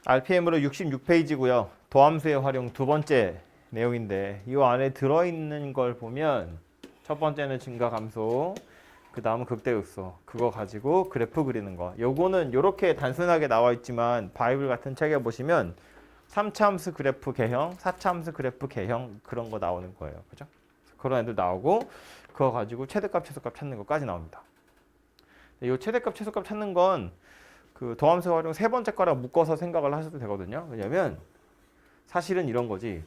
RPM으로 66페이지고요. 도함수의 활용 두 번째 내용인데 이 안에 들어있는 걸 보면 첫 번째는 증가감소, 그 다음은 극대극소. 그거 가지고 그래프 그리는 거. 요거는 이렇게 단순하게 나와 있지만 바이블 같은 책에 보시면 3차 함수 그래프 개형, 4차 함수 그래프 개형 그런 거 나오는 거예요. 그죠? 그런 애들 나오고 그거 가지고 최대값, 최소값 찾는 것까지 나옵니다. 이 최대값, 최소값 찾는 건 그 도함수 활용 세 번째 거랑 묶어서 생각을 하셔도 되거든요. 왜냐면 사실은 이런 거지.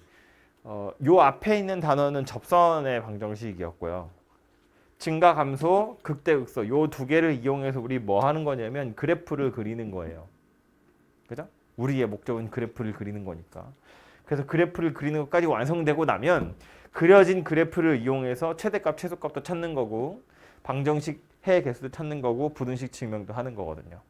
요 앞에 있는 단어는 접선의 방정식이었고요. 증가, 감소, 극대, 극소 요 두 개를 이용해서 우리 뭐 하는 거냐면 그래프를 그리는 거예요. 그죠? 우리의 목적은 그래프를 그리는 거니까. 그래서 그래프를 그리는 것까지 완성되고 나면 그려진 그래프를 이용해서 최대값, 최소값도 찾는 거고 방정식 해 개수도 찾는 거고 부등식 증명도 하는 거거든요.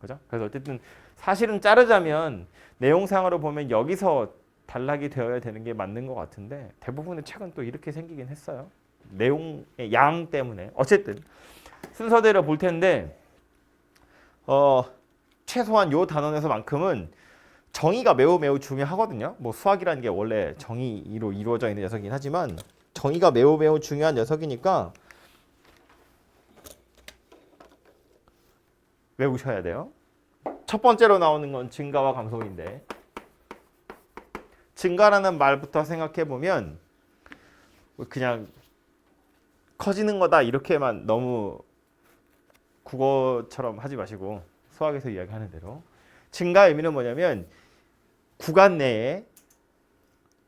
그죠? 그래서 어쨌든 사실은 자르자면 내용상으로 보면 여기서 단락이 되어야 되는 게 맞는 것 같은데 대부분의 책은 또 이렇게 생기긴 했어요. 내용의 양 때문에. 어쨌든 순서대로 볼 텐데 최소한 요 단원에서만큼은 정의가 매우 매우 중요하거든요. 뭐 수학이라는 게 원래 정의로 이루어져 있는 녀석이긴 하지만 정의가 매우 매우 중요한 녀석이니까 외우셔야 돼요. 첫 번째로 나오는 건 증가와 감소인데 증가라는 말부터 생각해 보면 그냥 커지는 거다 이렇게만 너무 국어처럼 하지 마시고 수학에서 이야기하는 대로 증가의 의미는 뭐냐면 구간 내에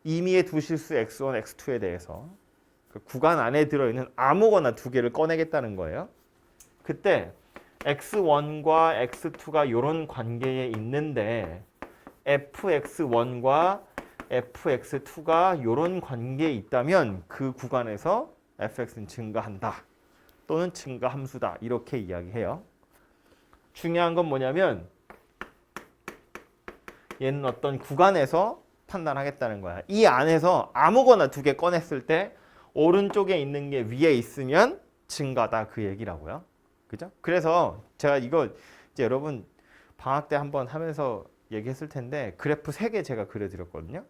임의의 두 실수 x1, x2에 대해서 그 구간 안에 들어있는 아무거나 두 개를 꺼내겠다는 거예요. 그때 x1과 x2가 이런 관계에 있는데 fx1과 fx2가 이런 관계에 있다면 그 구간에서 fx는 증가한다 또는 증가함수다 이렇게 이야기해요. 중요한 건 뭐냐면 얘는 어떤 구간에서 판단하겠다는 거야. 이 안에서 아무거나 두 개 꺼냈을 때 오른쪽에 있는 게 위에 있으면 증가다 그 얘기라고요. 그죠? 그래서 제가 이거 이제 여러분 방학 때 한번 하면서 얘기했을 텐데 그래프 3개 제가 그려드렸거든요.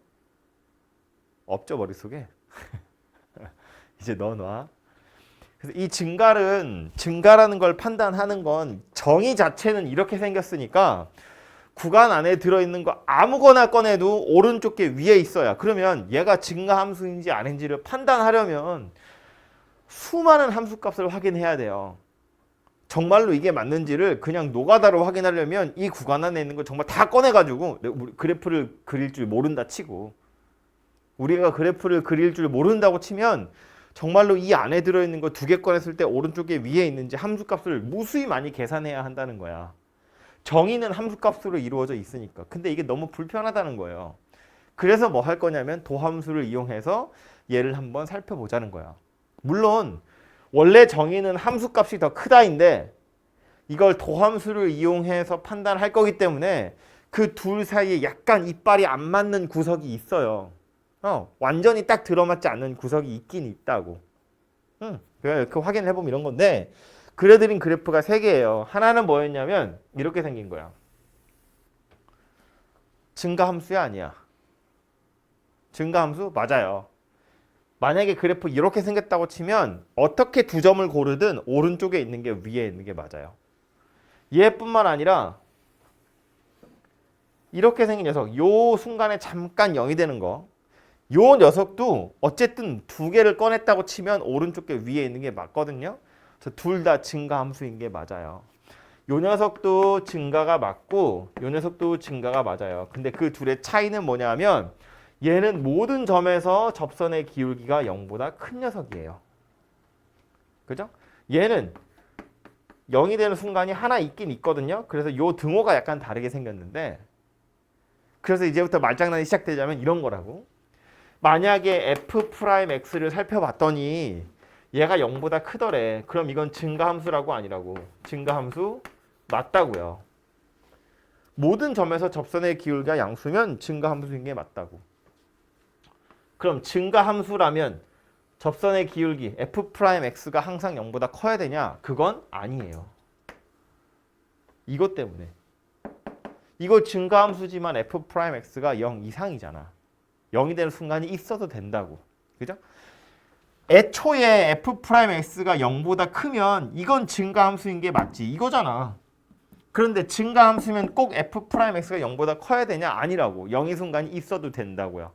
없죠 머릿속에? 이제 넣어놔. 그래서 이 증가라는 걸 판단하는 건 정의 자체는 이렇게 생겼으니까 구간 안에 들어있는 거 아무거나 꺼내도 오른쪽 게 위에 있어야 그러면 얘가 증가 함수인지 아닌지를 판단하려면 수많은 함수값을 확인해야 돼요. 정말로 이게 맞는지를 그냥 노가다로 확인하려면 이 구간 안에 있는 거 정말 다 꺼내가지고 그래프를 그릴 줄 모른다 치고 우리가 그래프를 그릴 줄 모른다고 치면 정말로 이 안에 들어있는 거 두 개 꺼냈을 때 오른쪽에 위에 있는지 함수값을 무수히 많이 계산해야 한다는 거야. 정의는 함수값으로 이루어져 있으니까. 근데 이게 너무 불편하다는 거예요. 그래서 뭐 할 거냐면 도함수를 이용해서 얘를 한번 살펴보자는 거야. 물론 원래 정의는 함수값이 더 크다인데 이걸 도함수를 이용해서 판단할 거기 때문에 그 둘 사이에 약간 이빨이 안 맞는 구석이 있어요. 완전히 딱 들어맞지 않는 구석이 있긴 있다고. 그 확인을 해보면 이런 건데 그려드린 그래프가 3개예요. 하나는 뭐였냐면 이렇게 생긴 거야. 증가함수야 아니야? 증가함수? 맞아요. 만약에 그래프 이렇게 생겼다고 치면 어떻게 두 점을 고르든 오른쪽에 있는 게 위에 있는 게 맞아요. 얘뿐만 아니라 이렇게 생긴 녀석, 요 순간에 잠깐 0이 되는 거, 요 녀석도 어쨌든 두 개를 꺼냈다고 치면 오른쪽 게 위에 있는 게 맞거든요. 그래서 둘 다 증가함수인 게 맞아요. 요 녀석도 증가가 맞고 요 녀석도 증가가 맞아요. 근데 그 둘의 차이는 뭐냐면 얘는 모든 점에서 접선의 기울기가 0보다 큰 녀석이에요. 그죠? 얘는 0이 되는 순간이 하나 있긴 있거든요. 그래서 요 등호가 약간 다르게 생겼는데 그래서 이제부터 말장난이 시작되자면 이런 거라고. 만약에 f'x를 살펴봤더니 얘가 0보다 크더래. 그럼 이건 증가함수라고 아니라고. 증가함수 맞다고요. 모든 점에서 접선의 기울기가 양수면 증가함수인 게 맞다고. 그럼 증가함수라면 접선의 기울기 f'x가 항상 0보다 커야 되냐? 그건 아니에요. 이것 때문에. 이거 증가함수지만 f'x가 0 이상이잖아. 0이 되는 순간이 있어도 된다고. 그죠? 애초에 f'x가 0보다 크면 이건 증가함수인 게 맞지. 이거잖아. 그런데 증가함수면 꼭 f'x가 0보다 커야 되냐? 아니라고. 0이 순간이 있어도 된다고요.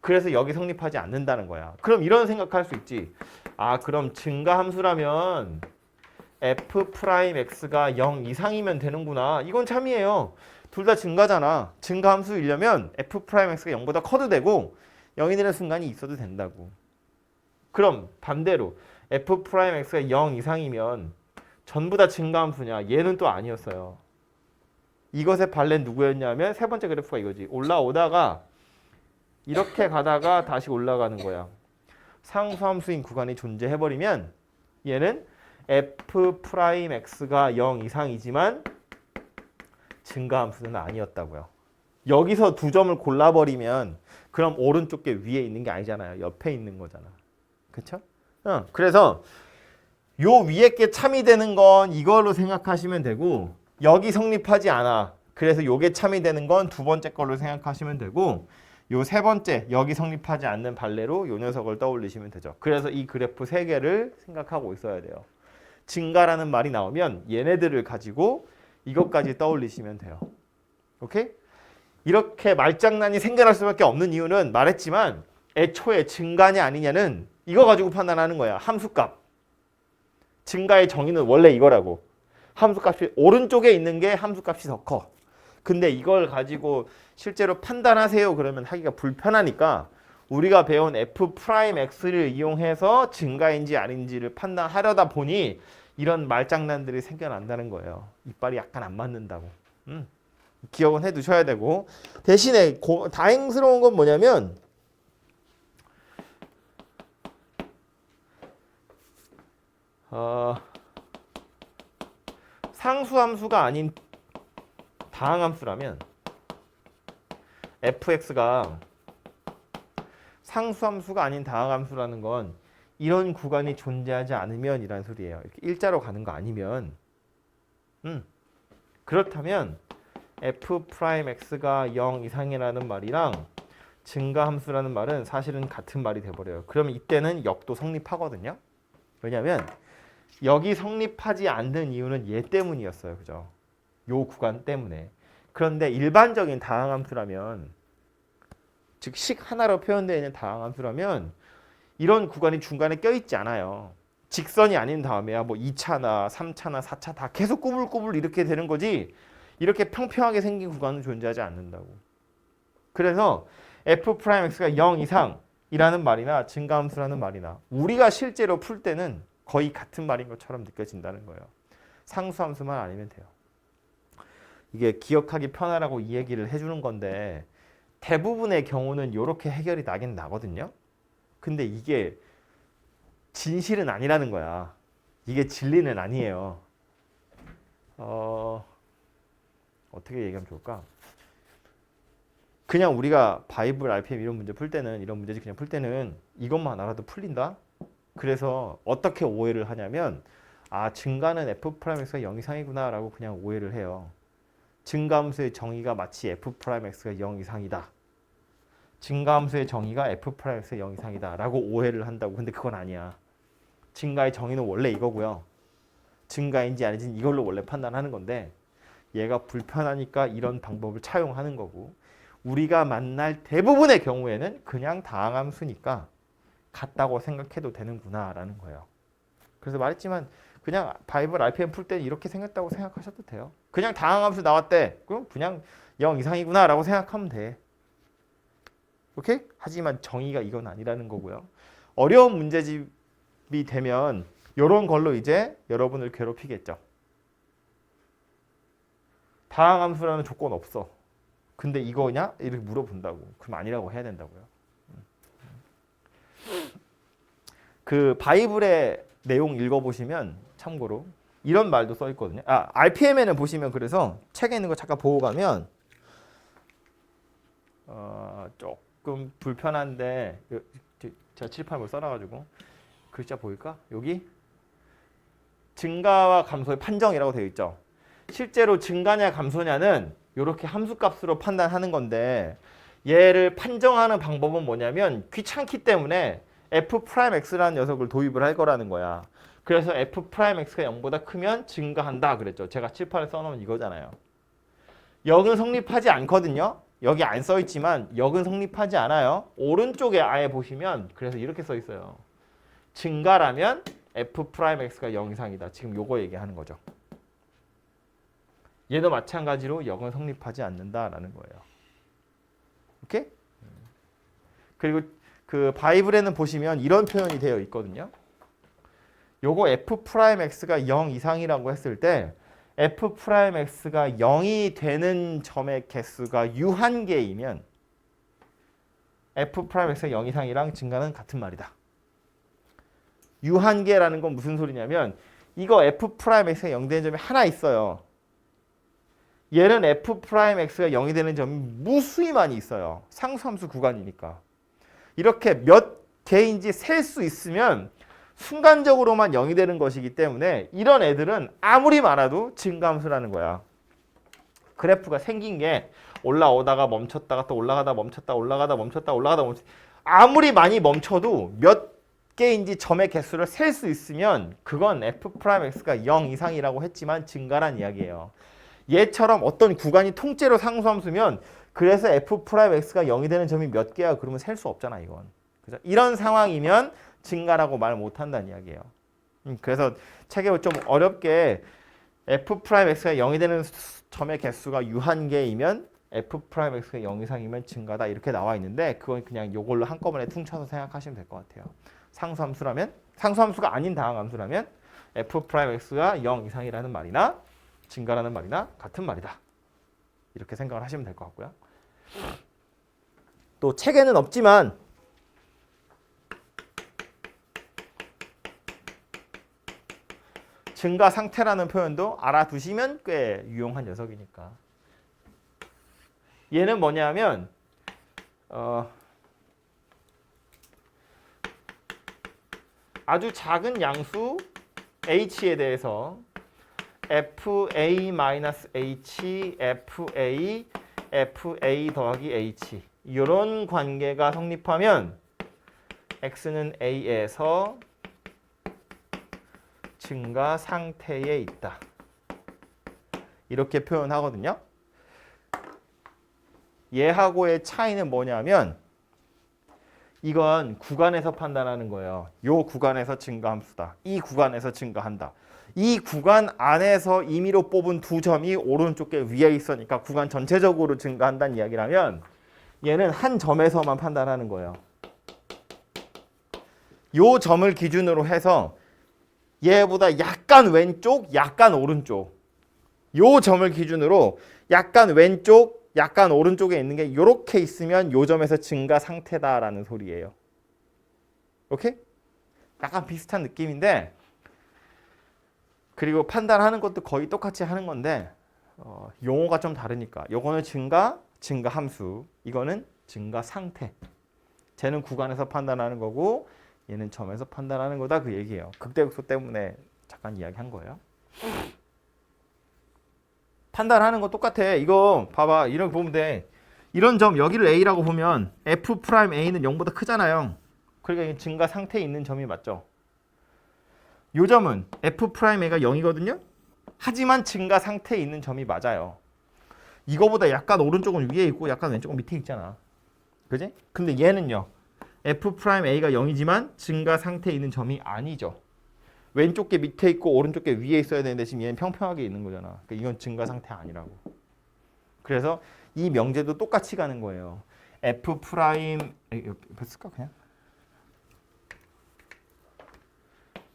그래서 여기 성립하지 않는다는 거야. 그럼 이런 생각할 수 있지. 아, 그럼 증가함수라면 f'x가 0 이상이면 되는구나. 이건 참이에요. 둘 다 증가잖아. 증가함수이려면 f'x가 0보다 커도 되고 0이 되는 순간이 있어도 된다고. 그럼 반대로 f'x가 0 이상이면 전부 다 증가함수냐? 얘는 또 아니었어요. 이것의 발레는 누구였냐면 세 번째 그래프가 이거지. 올라오다가 이렇게 가다가 다시 올라가는 거야. 상수함수인 구간이 존재해버리면 얘는 f'x가 0 이상이지만 증가함수는 아니었다고요. 여기서 두 점을 골라버리면 그럼 오른쪽 게 위에 있는 게 아니잖아요. 옆에 있는 거잖아. 그렇죠? 그래서 요 위에 게 참이 되는 건 이걸로 생각하시면 되고 여기 성립하지 않아. 그래서 요게 참이 되는 건 두 번째 걸로 생각하시면 되고 요 세 번째 여기 성립하지 않는 발레로 요 녀석을 떠올리시면 되죠. 그래서 이 그래프 세 개를 생각하고 있어야 돼요. 증가라는 말이 나오면 얘네들을 가지고 이것까지 떠올리시면 돼요. 오케이? 이렇게 말장난이 생겨날 수밖에 없는 이유는 말했지만 애초에 증가냐 아니냐는 이거 가지고 판단하는 거야. 함수값. 증가의 정의는 원래 이거라고. 함수값이 오른쪽에 있는 게 함수값이 더 커. 근데 이걸 가지고 실제로 판단하세요 그러면 하기가 불편하니까 우리가 배운 f'x를 이용해서 증가인지 아닌지를 판단하려다 보니 이런 말장난들이 생겨난다는 거예요. 이빨이 약간 안 맞는다고. 기억은 해두셔야 되고 대신에 다행스러운 건 뭐냐면 상수함수가 아닌 다항함수라면 fx가 상수함수가 아닌 다항함수라는 건 이런 구간이 존재하지 않으면 이란 소리예요. 이렇게 일자로 가는 거 아니면 그렇다면 f'x가 0 이상이라는 말이랑 증가함수라는 말은 사실은 같은 말이 돼버려요. 그러면 이때는 역도 성립하거든요. 왜냐하면 여기 성립하지 않는 이유는 얘 때문이었어요. 그죠? 요 구간 때문에. 그런데 일반적인 다항함수라면 즉 식 하나로 표현되어 있는 다항함수라면 이런 구간이 중간에 껴있지 않아요. 직선이 아닌 다음에야 뭐 2차나 3차나 4차 다 계속 꾸불꾸불 이렇게 되는 거지 이렇게 평평하게 생긴 구간은 존재하지 않는다고. 그래서 f'x가 0 이상이라는 말이나 증가함수라는 말이나 우리가 실제로 풀 때는 거의 같은 말인 것처럼 느껴진다는 거예요. 상수함수만 아니면 돼요. 이게 기억하기 편하라고 이 얘기를 해주는 건데 대부분의 경우는 이렇게 해결이 나긴 나거든요. 근데 이게 진실은 아니라는 거야. 이게 진리는 아니에요. 어떻게 얘기하면 좋을까? 그냥 우리가 바이블, RPM 이런 문제 풀 때는 이런 문제지 그냥 풀 때는 이것만 알아도 풀린다. 그래서 어떻게 오해를 하냐면 아 증가는 f'x가 0 이상이구나 라고 그냥 오해를 해요. 증가함수의 정의가 마치 f'x가 0 이상이다. 증가함수의 정의가 f'x가 0 이상이다 라고 오해를 한다고. 근데 그건 아니야. 증가의 정의는 원래 이거고요. 증가인지 아닌지 이걸로 원래 판단하는 건데 얘가 불편하니까 이런 방법을 차용하는 거고 우리가 만날 대부분의 경우에는 그냥 다항함수니까 같다고 생각해도 되는구나 라는 거예요. 그래서 말했지만 그냥 바이블 RPM 풀 때 이렇게 생겼다고 생각하셔도 돼요. 그냥 다항함수 나왔대. 그럼 그냥 0 이상이구나 라고 생각하면 돼. 오케이? 하지만 정의가 이건 아니라는 거고요. 어려운 문제집이 되면 이런 걸로 이제 여러분을 괴롭히겠죠. 다항함수라는 조건 없어. 근데 이거냐? 이렇게 물어본다고. 그럼 아니라고 해야 된다고요. 그 바이블의 내용 읽어보시면 참고로 이런 말도 써 있거든요. RPM에는 보시면 그래서 책에 있는 거 잠깐 보고 가면 조금 불편한데 제가 칠판을 써놔가지고 글자 보일까? 여기 증가와 감소의 판정이라고 되어 있죠. 실제로 증가냐 감소냐는 이렇게 함수값으로 판단하는 건데 얘를 판정하는 방법은 뭐냐면 귀찮기 때문에 f'x라는 녀석을 도입을 할 거라는 거야. 그래서 f'x가 0보다 크면 증가한다 그랬죠. 제가 칠판에 써놓은 이거잖아요. 역은 성립하지 않거든요. 여기 안 써있지만 역은 성립하지 않아요. 오른쪽에 아예 보시면 그래서 이렇게 써있어요. 증가라면 f'x가 0 이상이다. 지금 요거 얘기하는 거죠. 얘도 마찬가지로 역은 성립하지 않는다라는 거예요. 오케이? 그리고 그 바이블에는 보시면 이런 표현이 되어 있거든요. 요거 f'x가 0 이상이라고 했을 때 f'x가 0이 되는 점의 개수가 유한계이면 f'x가 0 이상이랑 증가는 같은 말이다. 유한계라는 건 무슨 소리냐면 이거 f'x가 0 되는 점이 하나 있어요. 얘는 f'x가 0이 되는 점이 무수히 많이 있어요. 상수함수 구간이니까. 이렇게 몇 개인지 셀 수 있으면 순간적으로만 0이 되는 것이기 때문에 이런 애들은 아무리 많아도 증가함수라는 거야. 그래프가 생긴 게 올라오다가 멈췄다가 또 올라가다 멈췄다 올라가다 멈췄다 올라가다 멈췄다 아무리 많이 멈춰도 몇 개인지 점의 개수를 셀 수 있으면 그건 f'x가 0 이상이라고 했지만 증가란 이야기예요. 얘처럼 어떤 구간이 통째로 상수함수면 그래서 f'x가 0이 되는 점이 몇 개야 그러면 셀 수 없잖아 이건. 그죠? 이런 상황이면 증가라고 말 못한다는 이야기예요. 그래서 책에 좀 어렵게 f'x가 0이 되는 점의 개수가 유한계이면 f'x가 0 이상이면 증가다 이렇게 나와 있는데 그건 그냥 이걸로 한꺼번에 퉁쳐서 생각하시면 될 것 같아요. 상수함수라면 상수함수가 아닌 다항함수라면 f'x가 0 이상이라는 말이나 증가라는 말이나 같은 말이다. 이렇게 생각을 하시면 될 것 같고요. 또 책에는 없지만 증가 상태라는 표현도 알아두시면 꽤 유용한 녀석이니까. 얘는 뭐냐면 아주 작은 양수 h에 대해서 fa-h, fa 더하기 h 이런 관계가 성립하면 x는 a에서 증가 상태에 있다. 이렇게 표현하거든요. 얘하고의 차이는 뭐냐면 이건 구간에서 판단하는 거예요. 요 구간에서 증가함수다. 이 구간에서 증가한다. 이 구간 안에서 임의로 뽑은 두 점이 오른쪽에 위에 있으니까 구간 전체적으로 증가한다는 이야기라면 얘는 한 점에서만 판단하는 거예요. 요 점을 기준으로 해서 얘보다 약간 왼쪽, 약간 오른쪽 요 점을 기준으로 약간 왼쪽, 약간 오른쪽에 있는 게 이렇게 있으면 요 점에서 증가 상태다라는 소리예요. 오케이? 약간 비슷한 느낌인데 그리고 판단하는 것도 거의 똑같이 하는 건데 용어가 좀 다르니까 요거는 증가 함수 이거는 증가 상태 쟤는 구간에서 판단하는 거고 얘는 점에서 판단하는 거다 그 얘기예요. 극대극소 때문에 잠깐 이야기한 거예요. 판단하는 거 똑같아. 이거 봐봐. 이런 거 보면 돼. 이런 점 여기를 A라고 보면 F'A는 0보다 크잖아요. 그러니까 증가 상태에 있는 점이 맞죠. 요 점은 F'A가 0이거든요. 하지만 증가 상태에 있는 점이 맞아요. 이거보다 약간 오른쪽은 위에 있고 약간 왼쪽은 밑에 있잖아. 그지? 근데 얘는요. F'A가 0이지만 증가 상태에 있는 점이 아니죠. 왼쪽 게 밑에 있고 오른쪽 게 위에 있어야 되는데 지금 얘는 평평하게 있는 거잖아. 그러니까 이건 증가 상태 아니라고. 그래서 이 명제도 똑같이 가는 거예요. F 프라임 옆에 쓸까 그냥?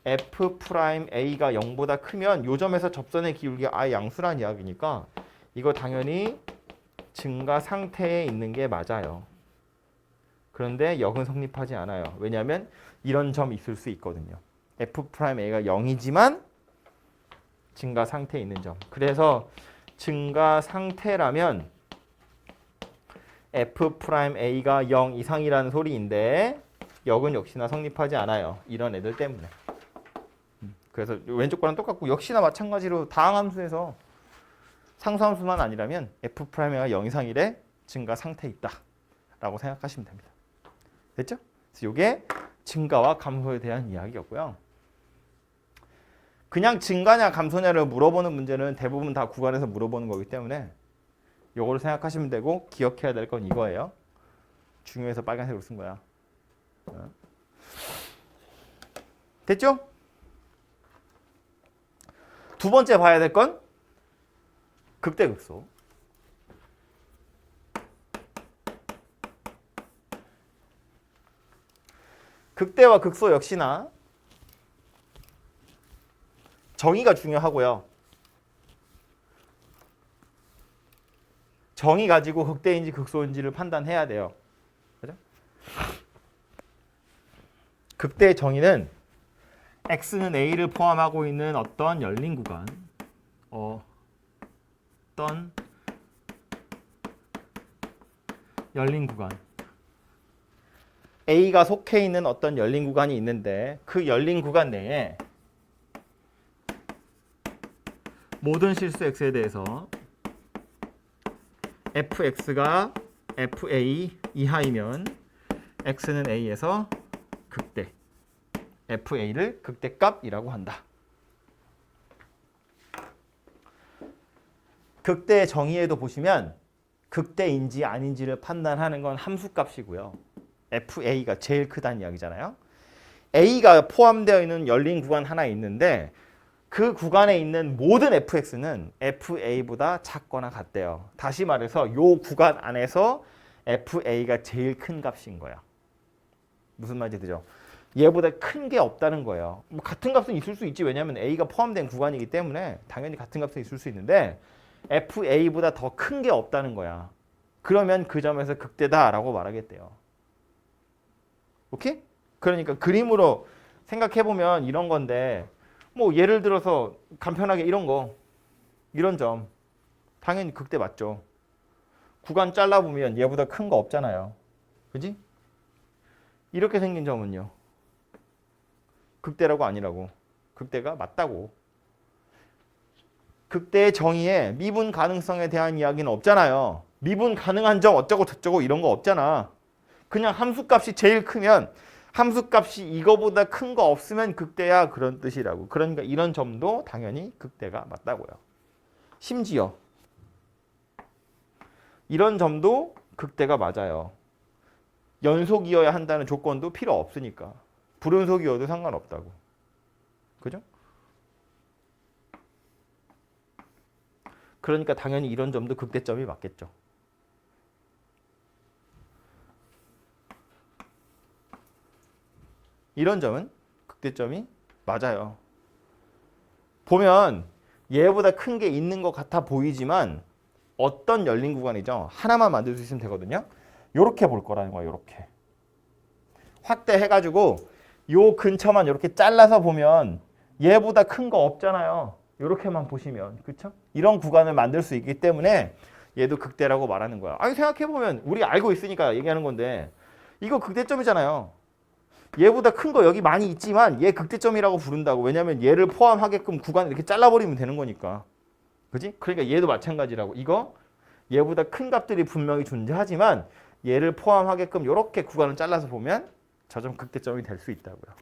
F 프라임 A가 0보다 크면 요 점에서 접선의 기울기가 아예 양수란 이야기니까 이거 당연히 증가 상태에 있는 게 맞아요. 그런데 역은 성립하지 않아요. 왜냐하면 이런 점 있을 수 있거든요. F'A가 0이지만 증가 상태에 있는 점. 그래서 증가 상태라면 F'A가 0 이상이라는 소리인데 역은 역시나 성립하지 않아요. 이런 애들 때문에. 그래서 왼쪽 거랑 똑같고 역시나 마찬가지로 다항함수에서 상수함수만 아니라면 F'가 0 이상일의 증가 상태에 있다라고 생각하시면 됩니다. 됐죠? 그래서 이게 증가와 감소에 대한 이야기였고요. 그냥 증가냐 감소냐를 물어보는 문제는 대부분 다 구간에서 물어보는 거기 때문에 요거를 생각하시면 되고 기억해야 될 건 이거예요. 중요해서 빨간색으로 쓴 거야. 됐죠? 두 번째 봐야 될 건 극대극소. 극대와 극소 역시나 정의가 중요하고요. 정의 가지고 극대인지 극소인지를 판단해야 돼요. 그죠? 극대의 정의는 x는 a를 포함하고 있는 어떤 열린 구간, 어떤 열린 구간, a가 속해 있는 어떤 열린 구간이 있는데 그 열린 구간 내에 모든 실수 x에 대해서 fx가 fa 이하이면 x는 a에서 극대, fa를 극대값이라고 한다. 극대의 정의에도 보시면 극대인지 아닌지를 판단하는 건 함수값이고요. fa가 제일 크다는 이야기잖아요. a가 포함되어 있는 열린 구간 하나 있는데 그 구간에 있는 모든 fx는 fa보다 작거나 같대요. 다시 말해서 이 구간 안에서 fa가 제일 큰 값인 거예요. 무슨 말인지 되죠? 얘보다 큰 게 없다는 거예요. 뭐 같은 값은 있을 수 있지. 왜냐하면 a가 포함된 구간이기 때문에 당연히 같은 값은 있을 수 있는데 fa보다 더 큰 게 없다는 거야. 그러면 그 점에서 극대다라고 말하겠대요. 오케이? 그러니까 그림으로 생각해보면 이런 건데 뭐 예를 들어서 간편하게 이런 거, 이런 점 당연히 극대 맞죠. 구간 잘라보면 얘보다 큰 거 없잖아요. 그지? 이렇게 생긴 점은요. 극대라고 아니라고. 극대가 맞다고. 극대의 정의에 미분 가능성에 대한 이야기는 없잖아요. 미분 가능한 점 어쩌고 저쩌고 이런 거 없잖아. 그냥 함수값이 제일 크면 함수값이 이거보다 큰 거 없으면 극대야 그런 뜻이라고. 그러니까 이런 점도 당연히 극대가 맞다고요. 심지어 이런 점도 극대가 맞아요. 연속이어야 한다는 조건도 필요 없으니까. 불연속이어도 상관없다고. 그죠? 그러니까 당연히 이런 점도 극대점이 맞겠죠. 이런 점은 극대점이 맞아요. 보면 얘보다 큰 게 있는 것 같아 보이지만 어떤 열린 구간이죠. 하나만 만들 수 있으면 되거든요. 요렇게 볼 거라는 거야. 요렇게. 확대해가지고 요 근처만 이렇게 잘라서 보면 얘보다 큰 거 없잖아요. 요렇게만 보시면. 그쵸? 이런 구간을 만들 수 있기 때문에 얘도 극대라고 말하는 거야. 아니 생각해보면 우리 알고 있으니까 얘기하는 건데 이거 극대점이잖아요. 얘보다 큰 거 여기 많이 있지만 얘 극대점이라고 부른다고. 왜냐면 얘를 포함하게끔 구간을 이렇게 잘라버리면 되는 거니까. 그지? 그러니까 얘도 마찬가지라고. 이거 얘보다 큰 값들이 분명히 존재하지만 얘를 포함하게끔 이렇게 구간을 잘라서 보면 저 점 극대점이 될 수 있다고요.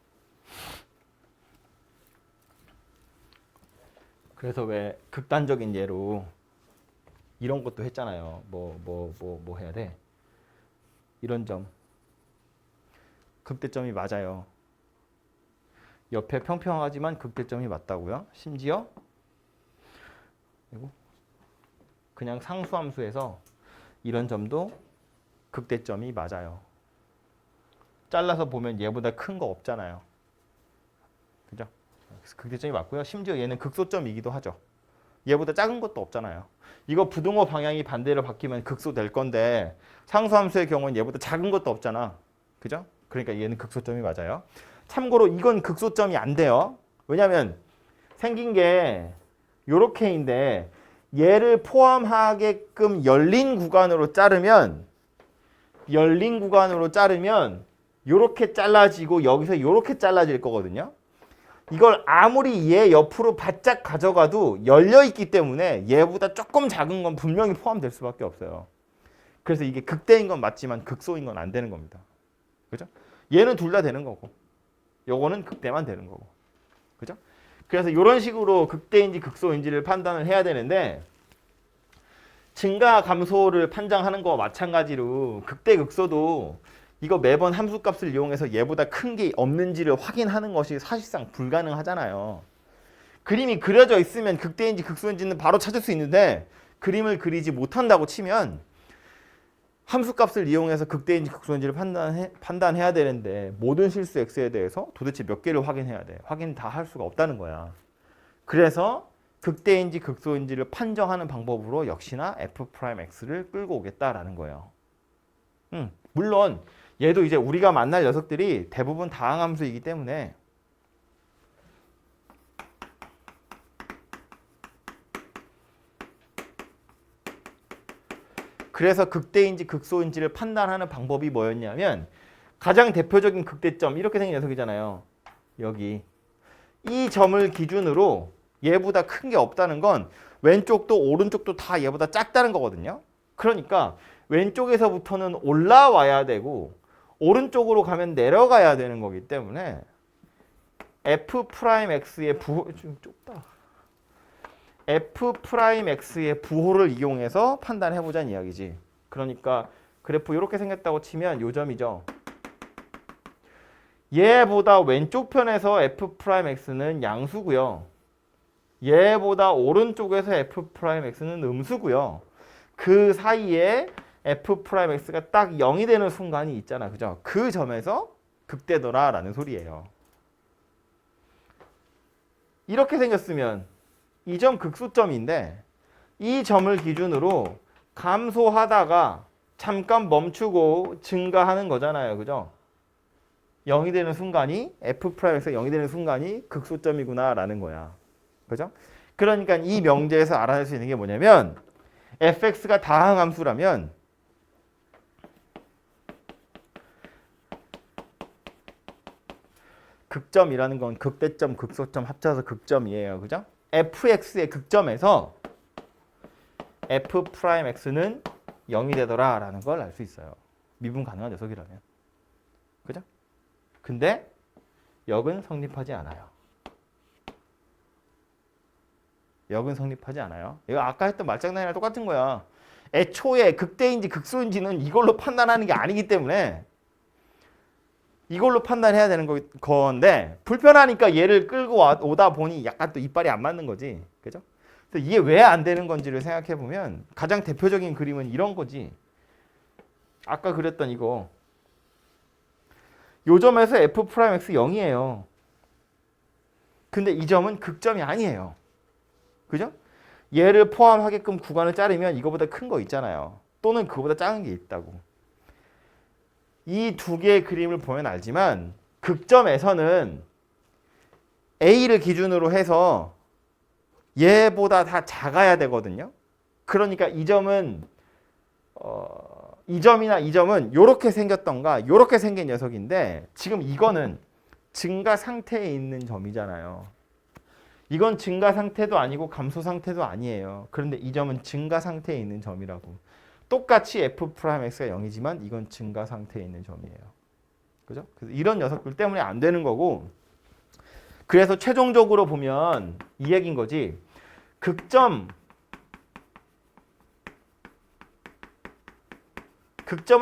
그래서 왜 극단적인 예로 이런 것도 했잖아요. 뭐 해야 돼? 이런 점. 극대점이 맞아요. 옆에 평평하지만 극대점이 맞다고요. 심지어 그리고 그냥 상수함수에서 이런 점도 극대점이 맞아요. 잘라서 보면 얘보다 큰 거 없잖아요. 그죠? 극대점이 맞고요. 심지어 얘는 극소점이기도 하죠. 얘보다 작은 것도 없잖아요. 이거 부등호 방향이 반대로 바뀌면 극소 될 건데 상수함수의 경우는 얘보다 작은 것도 없잖아. 그죠? 그러니까 얘는 극소점이 맞아요. 참고로 이건 극소점이 안 돼요. 왜냐면 생긴 게 요렇게인데 얘를 포함하게끔 열린 구간으로 자르면 요렇게 잘라지고 여기서 요렇게 잘라질 거거든요. 이걸 아무리 얘 옆으로 바짝 가져가도 열려 있기 때문에 얘보다 조금 작은 건 분명히 포함될 수밖에 없어요. 그래서 이게 극대인 건 맞지만 극소인 건 안 되는 겁니다. 그죠? 얘는 둘 다 되는 거고 요거는 극대만 되는 거고. 그죠? 그래서 이런 식으로 극대인지 극소인지를 판단을 해야 되는데 증가 감소를 판정하는 거와 마찬가지로 극대 극소도 이거 매번 함수값을 이용해서 얘보다 큰 게 없는지를 확인하는 것이 사실상 불가능하잖아요. 그림이 그려져 있으면 극대인지 극소인지는 바로 찾을 수 있는데 그림을 그리지 못한다고 치면 함수값을 이용해서 극대인지 극소인지를 판단해야 되는데 모든 실수 x에 대해서 도대체 몇 개를 확인해야 돼? 확인 다 할 수가 없다는 거야. 그래서 극대인지 극소인지를 판정하는 방법으로 역시나 f'x를 끌고 오겠다라는 거예요. 물론 얘도 이제 우리가 만날 녀석들이 대부분 다항함수이기 때문에 그래서 극대인지 극소인지를 판단하는 방법이 뭐였냐면 가장 대표적인 극대점 이렇게 생긴 녀석이잖아요. 여기 이 점을 기준으로 얘보다 큰 게 없다는 건 왼쪽도 오른쪽도 다 얘보다 작다는 거거든요. 그러니까 왼쪽에서부터는 올라와야 되고 오른쪽으로 가면 내려가야 되는 거기 때문에 f'x의 부호 좀 좁다. f'x의 부호를 이용해서 판단해보자는 이야기지. 그러니까 그래프 이렇게 생겼다고 치면 요 점이죠. 얘보다 왼쪽 편에서 f'x는 양수고요. 얘보다 오른쪽에서 f'x는 음수고요. 그 사이에 f'x가 딱 0이 되는 순간이 있잖아. 그죠? 그 점에서 극대더라라는 소리예요. 이렇게 생겼으면 이 점 극소점인데 이 점을 기준으로 감소하다가 잠깐 멈추고 증가하는 거잖아요. 그죠? 0이 되는 순간이 f'x가 0이 되는 순간이 극소점이구나라는 거야. 그죠? 그러니까 이 명제에서 알아낼 수 있는 게 뭐냐면 fx가 다항함수라면 극점이라는 건 극대점, 극소점 합쳐서 극점이에요. 그죠? fx의 극점에서 f'x는 0이 되더라라는 걸 알 수 있어요. 미분 가능한 녀석이라면. 그죠? 근데 역은 성립하지 않아요. 역은 성립하지 않아요. 이거 아까 했던 말장난이랑 똑같은 거야. 애초에 극대인지 극소인지는 이걸로 판단하는 게 아니기 때문에 이걸로 판단해야 되는 건데 불편하니까 얘를 끌고 오다 보니 약간 또 이빨이 안 맞는 거지. 그죠? 그래서 이게 왜 안 되는 건지를 생각해 보면 가장 대표적인 그림은 이런 거지. 아까 그렸던 이거. 요 점에서 f'x 0이에요. 근데 이 점은 극점이 아니에요. 그죠? 얘를 포함하게끔 구간을 자르면 이거보다 큰 거 있잖아요. 또는 그거보다 작은 게 있다고. 이 두 개의 그림을 보면 알지만 극점에서는 A를 기준으로 해서 얘보다 다 작아야 되거든요. 그러니까 이 점은 이 점이나 이 점은 이렇게 생겼던가 이렇게 생긴 녀석인데 지금 이거는 증가 상태에 있는 점이잖아요. 이건 증가 상태도 아니고 감소 상태도 아니에요. 그런데 이 점은 증가 상태에 있는 점이라고. 똑같이 f'x가 0이지만 이건 증가 상태에 있는 점이에요. 그죠? 그래서 이런 녀석들 때문에 안 되는 거고 그래서 최종적으로 보면 이 얘기인 거지. 극점을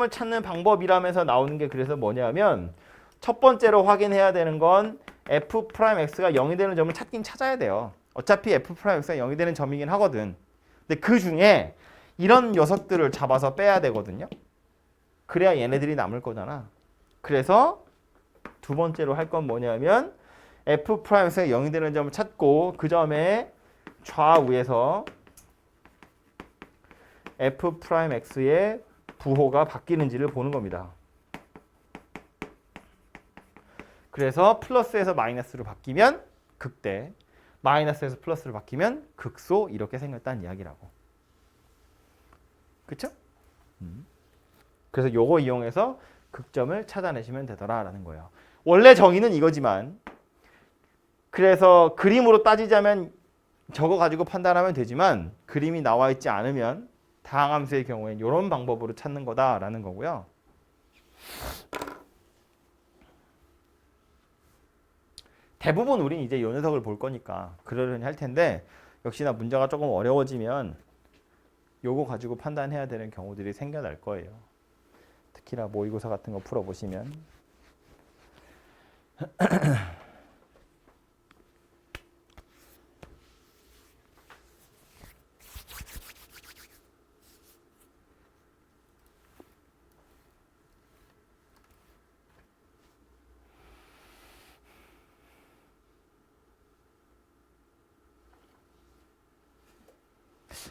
찾는 방법이라면서 나오는 게 그래서 뭐냐면 첫 번째로 확인해야 되는 건 f'x가 0이 되는 점을 찾긴 찾아야 돼요. 어차피 f'x가 0이 되는 점이긴 하거든. 근데 그 중에 이런 녀석들을 잡아서 빼야 되거든요. 그래야 얘네들이 남을 거잖아. 그래서 두 번째로 할 건 뭐냐면 f'x가 0이 되는 점을 찾고 그 점의 좌우에서 f'x의 부호가 바뀌는지를 보는 겁니다. 그래서 플러스에서 마이너스로 바뀌면 극대, 마이너스에서 플러스로 바뀌면 극소 이렇게 생겼다는 이야기라고. 그쵸? 그래서 요거 이용해서 극점을 찾아내시면 되더라라는 거예요. 원래 정의는 이거지만 그래서 그림으로 따지자면 저거 가지고 판단하면 되지만 그림이 나와 있지 않으면 다항함수의 경우엔 이런 방법으로 찾는 거다라는 거고요. 대부분 우린 이제 요 녀석을 볼 거니까 그러려니 할 텐데 역시나 문제가 조금 어려워지면 요거 가지고 판단해야 되는 경우들이 생겨날 거예요. 특히나 모의고사 같은 거 풀어보시면.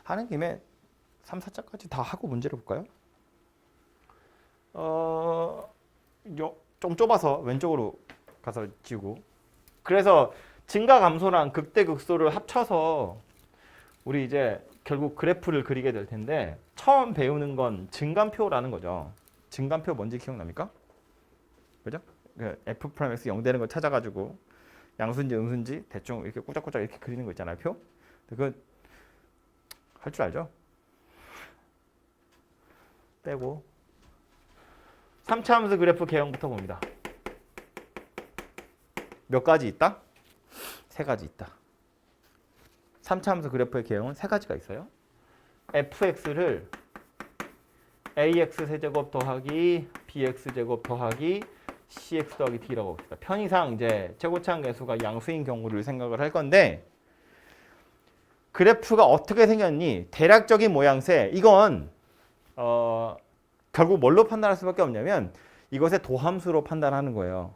하는 김에 3, 4자까지 다 하고 문제를 볼까요? 좀 좁아서 왼쪽으로 가서 지우고. 그래서 증가 감소랑 극대 극소를 합쳐서 우리 이제 결국 그래프를 그리게 될 텐데 처음 배우는 건 증감표라는 거죠. 증감표 뭔지 기억납니까? 그죠? F'X 0 되는 거 찾아가지고 양수인지 음수인지 대충 이렇게 꾸작꾸작 이렇게 그리는 거 있잖아요. 표. 그 할 줄 알죠? 빼고 3차 함수 그래프 개형부터 봅니다. 몇 가지 있다? 3가지 있다. 3차 함수 그래프의 개형은 3가지가 있어요. fx를 ax 세제곱 더하기 bx 제곱 더하기 cx 더하기 d라고 봅시다. 편의상 이제 최고차항 계수가 양수인 경우를 생각을 할 건데 그래프가 어떻게 생겼니? 대략적인 모양새. 이건 결국 뭘로 판단할 수밖에 없냐면 이것의 도함수로 판단하는 거예요.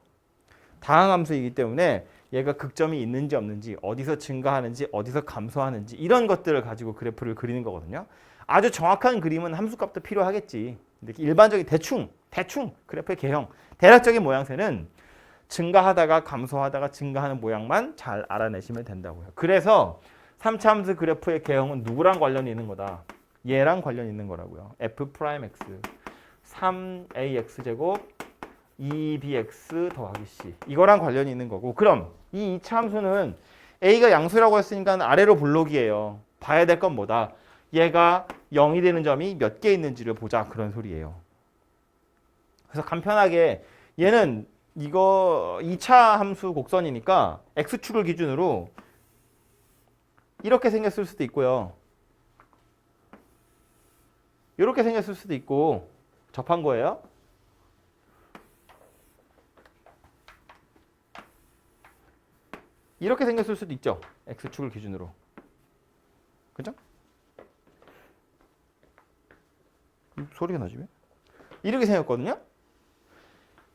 다항함수이기 때문에 얘가 극점이 있는지 없는지, 어디서 증가하는지, 어디서 감소하는지 이런 것들을 가지고 그래프를 그리는 거거든요. 아주 정확한 그림은 함수값도 필요하겠지. 근데 일반적인 대충 그래프의 개형, 대략적인 모양새는 증가하다가 감소하다가 증가하는 모양만 잘 알아내시면 된다고요. 그래서 3차 함수 그래프의 개형은 누구랑 관련이 있는 거다? 얘랑 관련이 있는 거라고요. F'X 3ax 제곱 2bx 더하기 c 이거랑 관련이 있는 거고 그럼 이 2차 함수는 a가 양수라고 했으니까 아래로 블록이에요. 봐야 될 건 뭐다? 얘가 0이 되는 점이 몇 개 있는지를 보자 그런 소리예요. 그래서 간편하게 얘는 이거 2차 함수 곡선이니까 x축을 기준으로 이렇게 생겼을 수도 있고요. 이렇게 생겼을 수도 있고 접한 거예요. 이렇게 생겼을 수도 있죠. x축을 기준으로. 그죠? 소리가 나지 왜? 이렇게 생겼거든요.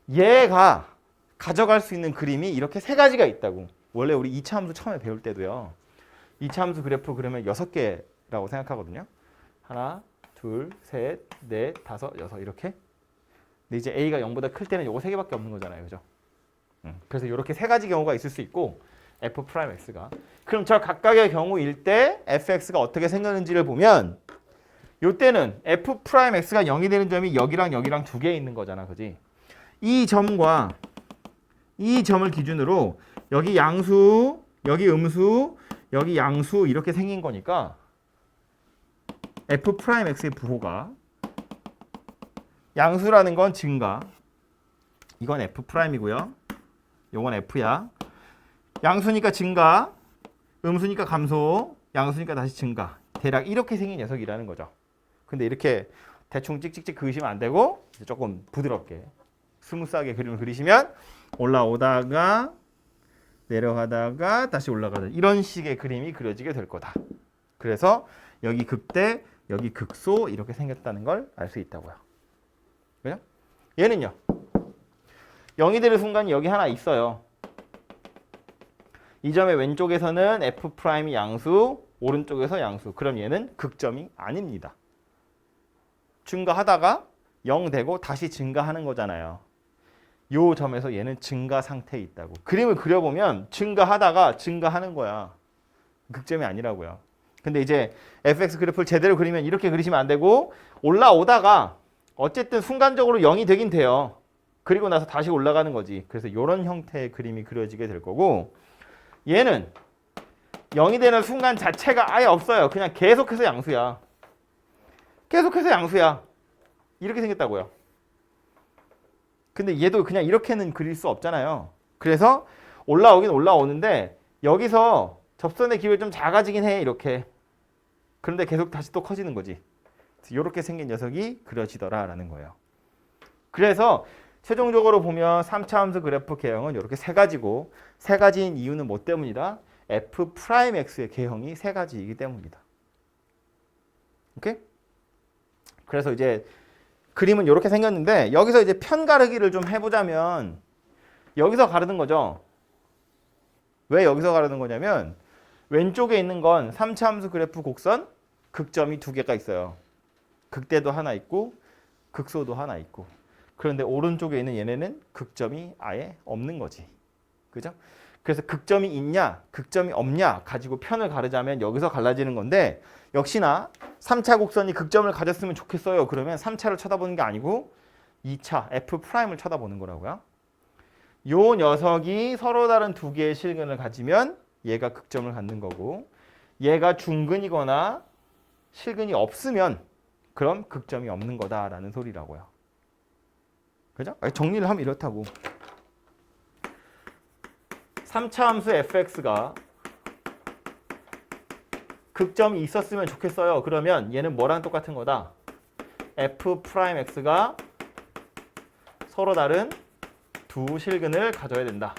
얘가 가져갈 수 있는 그림이 이렇게 3가지가 있다고. 원래 우리 2차 함수 처음에 배울 때도요. 2차 함수 그래프 그러면 6개라고 생각하거든요. 하나, 둘, 셋, 넷, 다섯, 여섯 이렇게. 근데 이제 a가 0보다 클 때는 요거 3개밖에 없는 거잖아요. 그죠? 그래서 이렇게 3가지 경우가 있을 수 있고 f'x가. 그럼 저 각각의 경우일 때 fx가 어떻게 생겼는지를 보면 요때는 f'x가 0이 되는 점이 여기랑 여기랑 2개 있는 거잖아. 그지? 이 점과 이 점을 기준으로 여기 양수, 여기 음수, 여기 양수 이렇게 생긴 거니까 f'x의 부호가 양수라는 건 증가. 이건 f'이고요. 요건 f야. 양수니까 증가, 음수니까 감소, 양수니까 다시 증가. 대략 이렇게 생긴 녀석이라는 거죠. 근데 이렇게 대충 찍찍찍 그리시면 안 되고 이제 조금 부드럽게 스무스하게 그림을 그리시면 올라오다가 내려가다가 다시 올라가다 이런 식의 그림이 그려지게 될 거다. 그래서 여기 극대, 여기 극소 이렇게 생겼다는 걸 알 수 있다고요. 그죠? 얘는요. 0이 되는 순간이 여기 하나 있어요. 이 점의 왼쪽에서는 f'이 양수, 오른쪽에서 양수. 그럼 얘는 극점이 아닙니다. 증가하다가 0 되고 다시 증가하는 거잖아요. 요 점에서 얘는 증가 상태에 있다고. 그림을 그려보면 증가하다가 증가하는 거야. 극점이 아니라고요. 근데 이제 fx 그래프를 제대로 그리면 이렇게 그리시면 안 되고 올라오다가 어쨌든 순간적으로 0이 되긴 돼요. 그리고 나서 다시 올라가는 거지. 그래서 이런 형태의 그림이 그려지게 될 거고 얘는 0이 되는 순간 자체가 아예 없어요. 그냥 계속해서 양수야. 계속해서 양수야. 이렇게 생겼다고요. 근데 얘도 그냥 이렇게는 그릴 수 없잖아요. 그래서 올라오긴 올라오는데 여기서 접선의 기울이 좀 작아지긴 해. 이렇게. 그런데 계속 다시 또 커지는 거지. 이렇게 생긴 녀석이 그려지더라라는 거예요. 그래서 최종적으로 보면 3차 함수 그래프 개형은 이렇게 세 가지고, 세 가지인 이유는 뭐 때문이다? F'X의 개형이 세 가지이기 때문이다. 오케이? 그래서 이제 그림은 이렇게 생겼는데 여기서 이제 편 가르기를 좀 해보자면 여기서 가르는 거죠. 왜 여기서 가르는 거냐면 왼쪽에 있는 건 3차 함수 그래프 곡선 극점이 두 개가 있어요. 극대도 하나 있고 극소도 하나 있고. 그런데 오른쪽에 있는 얘네는 극점이 아예 없는 거지. 그죠? 그래서 극점이 있냐, 극점이 없냐 가지고 편을 가르자면 여기서 갈라지는 건데 역시나 3차 곡선이 극점을 가졌으면 좋겠어요. 그러면 3차를 쳐다보는 게 아니고 2차 F'을 쳐다보는 거라고요. 요 녀석이 서로 다른 두 개의 실근을 가지면 얘가 극점을 갖는 거고 얘가 중근이거나 실근이 없으면 그럼 극점이 없는 거다라는 소리라고요. 그죠? 정리를 하면 이렇다고. 3차 함수 fx가 극점이 있었으면 좋겠어요. 그러면 얘는 뭐랑 똑같은 거다? f'x가 서로 다른 두 실근을 가져야 된다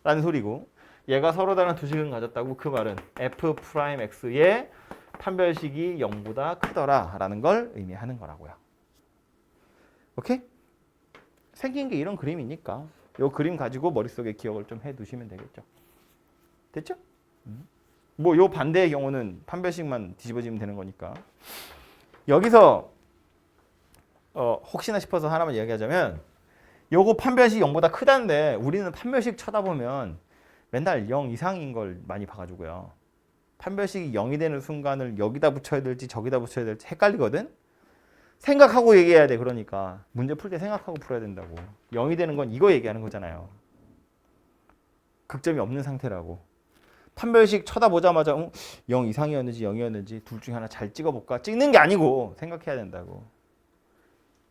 라는 소리고, 얘가 서로 다른 두 실근 가졌다고 그 말은 f'x의 판별식이 0보다 크더라 라는 걸 의미하는 거라고요. 오케이? 생긴 게 이런 그림이니까 이 그림 가지고 머릿속에 기억을 좀 해두시면 되겠죠. 됐죠? 뭐 요 반대의 경우는 판별식만 뒤집어지면 되는 거니까. 여기서 혹시나 싶어서 하나만 이야기하자면 요거 판별식 0보다 크다는데 우리는 판별식 쳐다보면 맨날 0 이상인 걸 많이 봐가지고요. 판별식이 0이 되는 순간을 여기다 붙여야 될지 저기다 붙여야 될지 헷갈리거든? 생각하고 얘기해야 돼. 그러니까 문제 풀 때 생각하고 풀어야 된다고. 0이 되는 건 이거 얘기하는 거잖아요. 극점이 없는 상태라고. 판별식 쳐다보자마자 0 이상이었는지 0이었는지 둘 중에 하나 잘 찍어볼까? 찍는 게 아니고 생각해야 된다고.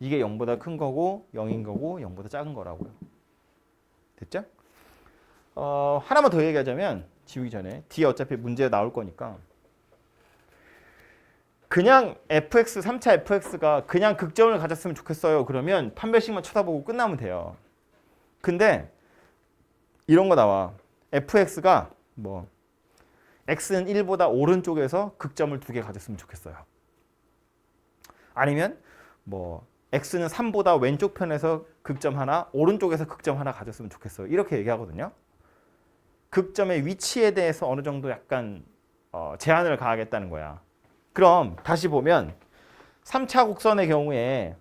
이게 0보다 큰 거고 0인 거고 0보다 작은 거라고요. 됐죠? 하나만 더 얘기하자면 지우기 전에 뒤에 어차피 문제 나올 거니까 그냥 fx, 3차 fx가 그냥 극점을 가졌으면 좋겠어요. 그러면 판별식만 쳐다보고 끝나면 돼요. 근데 이런 거 나와. fx가 뭐 x는 1보다 오른쪽에서 극점을 두 개 가졌으면 좋겠어요. 아니면 뭐 x는 3보다 왼쪽 편에서 극점 하나, 오른쪽에서 극점 하나 가졌으면 좋겠어요. 이렇게 얘기하거든요. 극점의 위치에 대해서 어느 정도 약간 제한을 가하겠다는 거야. 그럼 다시 보면 3차 곡선의 경우에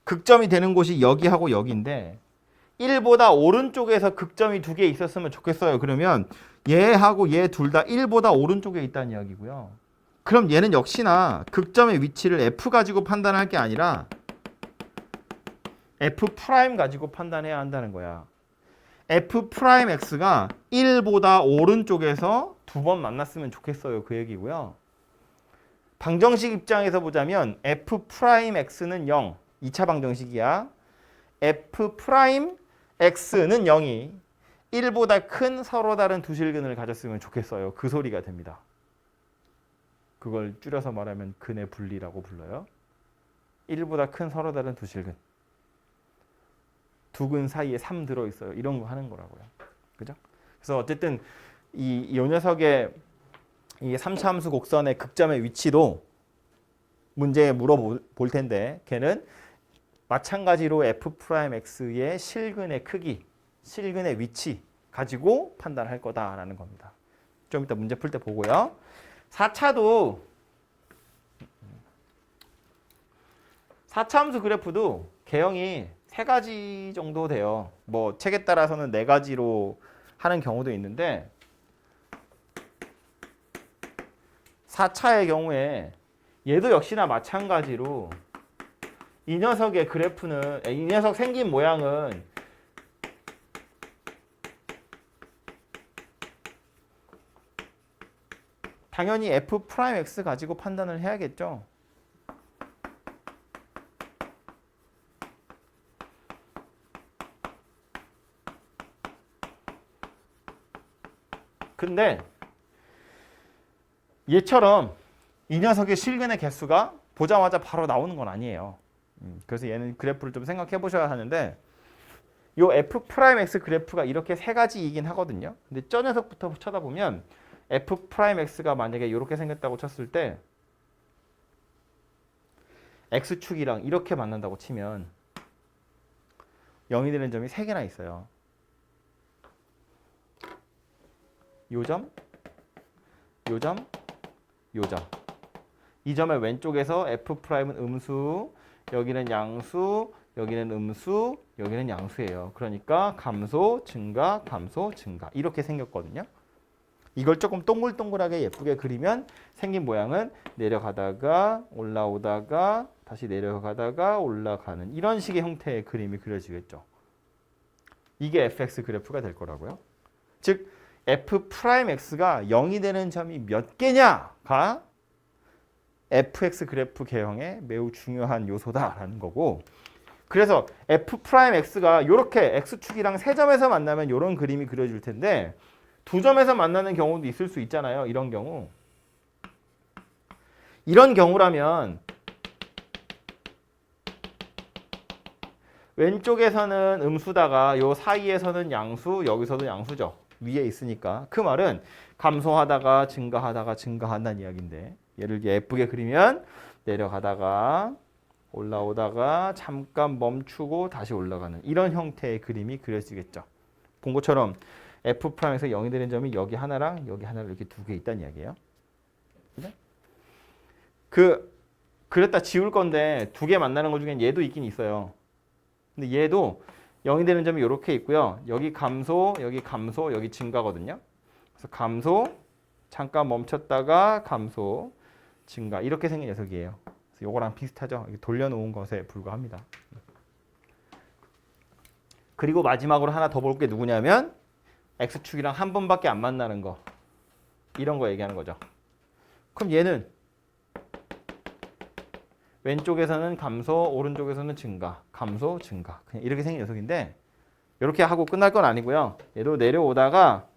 극점이 되는 곳이 여기하고 여기인데 1보다 오른쪽에서 극점이 두 개 있었으면 좋겠어요. 그러면 얘하고 얘 둘 다 1보다 오른쪽에 있다는 이야기고요. 그럼 얘는 역시나 극점의 위치를 f 가지고 판단할 게 아니라 f' 가지고 판단해야 한다는 거야. f'x가 1보다 오른쪽에서 두 번 만났으면 좋겠어요. 그 얘기고요. 방정식 입장에서 보자면 f'x는 0, 2차 방정식이야. f'x는 0이 1보다 큰 서로 다른 두 실근을 가졌으면 좋겠어요. 그 소리가 됩니다. 그걸 줄여서 말하면 근의 분리라고 불러요. 1보다 큰 서로 다른 두 실근. 두 근 사이에 3 들어있어요. 이런 거 하는 거라고요. 그죠? 그래서 어쨌든 이 녀석의 이 3차 함수 곡선의 극점의 위치도 문제에 물어볼 텐데 걔는 마찬가지로 f'x의 실근의 크기, 실근의 위치 가지고 판단할 거다라는 겁니다. 좀 이따 문제 풀 때 보고요. 4차 함수 그래프도 개형이 세 가지 정도 돼요. 뭐 책에 따라서는 네 가지로 하는 경우도 있는데 4차의 경우에 얘도 역시나 마찬가지로 이 녀석의 그래프는 이 녀석 생긴 모양은 당연히 f 프라임 x 가지고 판단을 해야겠죠. 근데 얘처럼 이 녀석의 실근의 개수가 보자마자 바로 나오는 건 아니에요. 그래서 얘는 그래프를 좀 생각해 보셔야 하는데 요 f 프라임 x 그래프가 이렇게 세 가지이긴 하거든요. 근데 저 녀석부터 쳐다보면 f 프라임 x가 만약에 이렇게 생겼다고 쳤을 때 x축이랑 이렇게 만난다고 치면 0이 되는 점이 3개나 있어요. 요 점, 요 점, 요 점. 이 점의 왼쪽에서 f 프라임은 음수, 여기는 양수, 여기는 음수, 여기는 양수예요. 그러니까 감소, 증가, 감소, 증가 이렇게 생겼거든요. 이걸 조금 동글동글하게 예쁘게 그리면 생긴 모양은 내려가다가 올라오다가 다시 내려가다가 올라가는 이런 식의 형태의 그림이 그려지겠죠. 이게 fx 그래프가 될 거라고요. 즉 f 프라임 x가 0이 되는 점이 몇 개냐가 fx 그래프 개형의 매우 중요한 요소다라는 거고, 그래서 f 프라임 x가 이렇게 x축이랑 세 점에서 만나면 이런 그림이 그려질 텐데 두 점에서 만나는 경우도 있을 수 있잖아요. 이런 경우. 이런 경우라면 왼쪽에서는 음수다가 요 사이에서는 양수, 여기서도 양수죠. 위에 있으니까. 그 말은 감소하다가 증가하다가 증가한다는 이야기인데 얘를 예쁘게 그리면 내려가다가 올라오다가 잠깐 멈추고 다시 올라가는 이런 형태의 그림이 그려지겠죠. 본 것처럼 f 프라임에서 0이 되는 점이 여기 하나랑 여기 하나를 이렇게 두 개 있다는 이야기예요. 그랬다 지울 건데 두 개 만나는 것 중엔 얘도 있긴 있어요. 근데 얘도 0이 되는 점이 이렇게 있고요. 여기 감소, 여기 증가거든요. 그래서 감소, 잠깐 멈췄다가 감소, 증가 이렇게 생긴 녀석이에요. 그래서 요거랑 비슷하죠. 돌려놓은 것에 불과합니다. 그리고 마지막으로 하나 더 볼 게 누구냐면 x축이랑 한 번밖에 안 만나는 거. 이런 거 얘기하는 거죠. 그럼 얘는 왼쪽에서는 감소, 오른쪽에서는 증가, 감소, 증가. 그냥 이렇게 생긴 녀석인데 이렇게 하고 끝날 건 아니고요. 얘도 내려오다가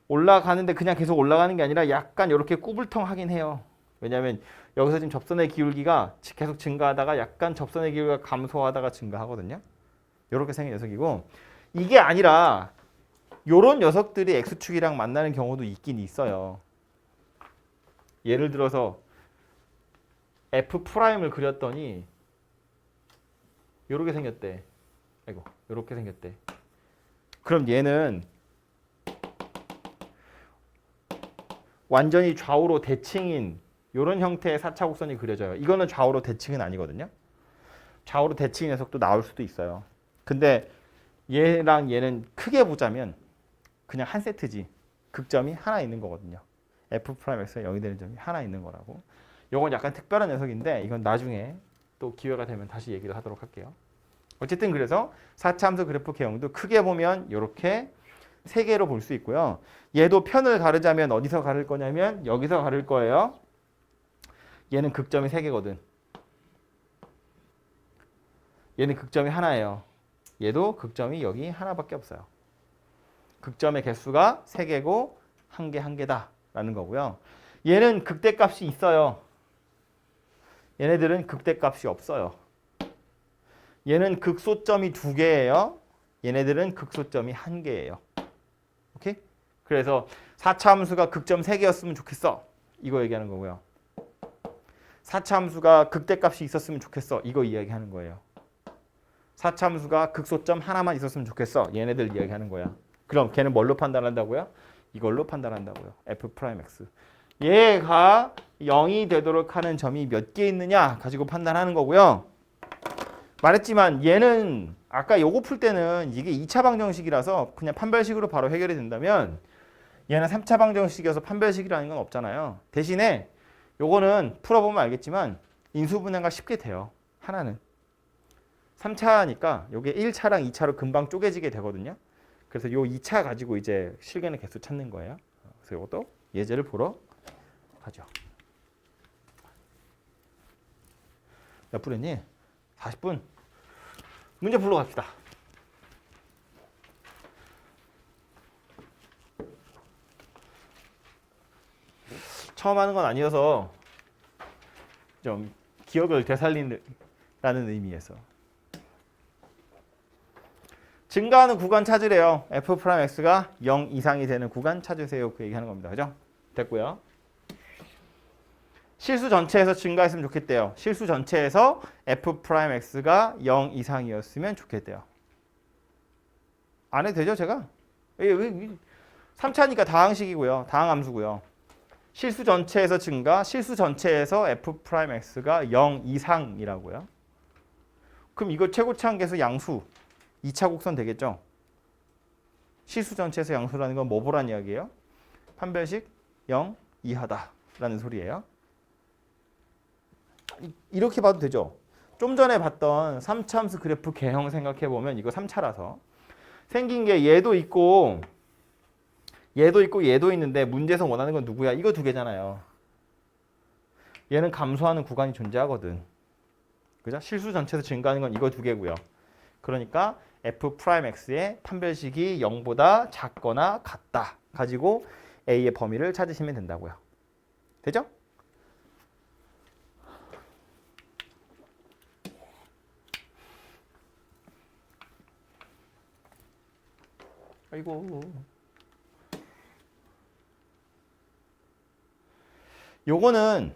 올라가는데 그냥 계속 올라가는 게 아니라 약간 이렇게 꾸불텅하긴 해요. 왜냐하면 여기서 지금 접선의 기울기가 계속 증가하다가 약간 접선의 기울기가 감소하다가 증가하거든요. 이렇게 생긴 녀석이고 이게 아니라 이런 녀석들이 x축이랑 만나는 경우도 있긴 있어요. 예를 들어서 f 프라임을 그렸더니 이렇게 생겼대. 아이고, 이렇게 생겼대. 그럼 얘는 완전히 좌우로 대칭인 이런 형태의 4차 곡선이 그려져요. 이거는 좌우로 대칭은 아니거든요. 좌우로 대칭 녀석도 나올 수도 있어요. 근데 얘랑 얘는 크게 보자면 그냥 한 세트지. 극점이 하나 있는 거거든요. f 프라임에서 0이 되는 점이 하나 있는 거라고. 이건 약간 특별한 녀석인데 이건 나중에 또 기회가 되면 다시 얘기를 하도록 할게요. 어쨌든 그래서 4차 함수 그래프 개형도 크게 보면 이렇게 세 개로 볼 수 있고요. 얘도 편을 가르자면 어디서 가를 거냐면 여기서 가를 거예요. 얘는 극점이 세 개거든. 얘는 극점이 하나예요. 얘도 극점이 여기 하나밖에 없어요. 극점의 개수가 세 개고 한 개다라는 거고요. 얘는 극대값이 있어요. 얘네들은 극대값이 없어요. 얘는 극소점이 2개예요. 얘네들은 극소점이 1개예요. 오케이? 그래서 4차 함수가 극점 3개였으면 좋겠어. 이거 얘기하는 거고요. 4차 함수가 극대값이 있었으면 좋겠어. 이거 이야기하는 거예요. 4차 함수가 극소점 하나만 있었으면 좋겠어. 얘네들 이야기하는 거야. 그럼 걔는 뭘로 판단한다고요? 이걸로 판단한다고요. f'(x). 얘가 0이 되도록 하는 점이 몇 개 있느냐 가지고 판단하는 거고요. 말했지만 얘는 아까 요거 풀 때는 이게 2차 방정식이라서 그냥 판별식으로 바로 해결이 된다면 얘는 3차 방정식이어서 판별식이라는 건 없잖아요. 대신에 요거는 풀어보면 알겠지만 인수분해가 쉽게 돼요. 하나는. 3차니까 요게 1차랑 2차로 금방 쪼개지게 되거든요. 그래서 요 2차 가지고 이제 실근의 개수 찾는 거예요. 그래서 요것도 예제를 보러 하죠. 몇 분 했니? 40분. 문제 풀러 갑시다. 처음 하는 건 아니어서 좀 기억을 되살리라는 의미에서. 증가하는 구간 찾으래요. f'x가 0 이상이 되는 구간 찾으세요. 그 얘기하는 겁니다. 그죠? 됐고요. 실수 전체에서 증가했으면 좋겠대요. 실수 전체에서 f'x가 0 이상이었으면 좋겠대요. 안 해도 되죠, 제가? 3차니까 다항식이고요. 다항함수고요. 실수 전체에서 증가, 실수 전체에서 f'x가 0 이상이라고요. 그럼 이거 최고치 한계에서 양수, 2차 곡선 되겠죠? 실수 전체에서 양수라는 건 뭐 보란 이야기예요? 판별식 0 이하다라는 소리예요. 이렇게 봐도 되죠? 좀 전에 봤던 3차 함수 그래프 개형 생각해보면 이거 3차라서 생긴 게 얘도 있고 얘도 있는데 문제에서 원하는 건 누구야? 이거 두 개잖아요. 얘는 감소하는 구간이 존재하거든. 그죠? 실수 전체에서 증가하는 건 이거 두 개고요. 그러니까 f'x의 판별식이 0보다 작거나 같다 가지고 a의 범위를 찾으시면 된다고요. 되죠? 아이고. 요거는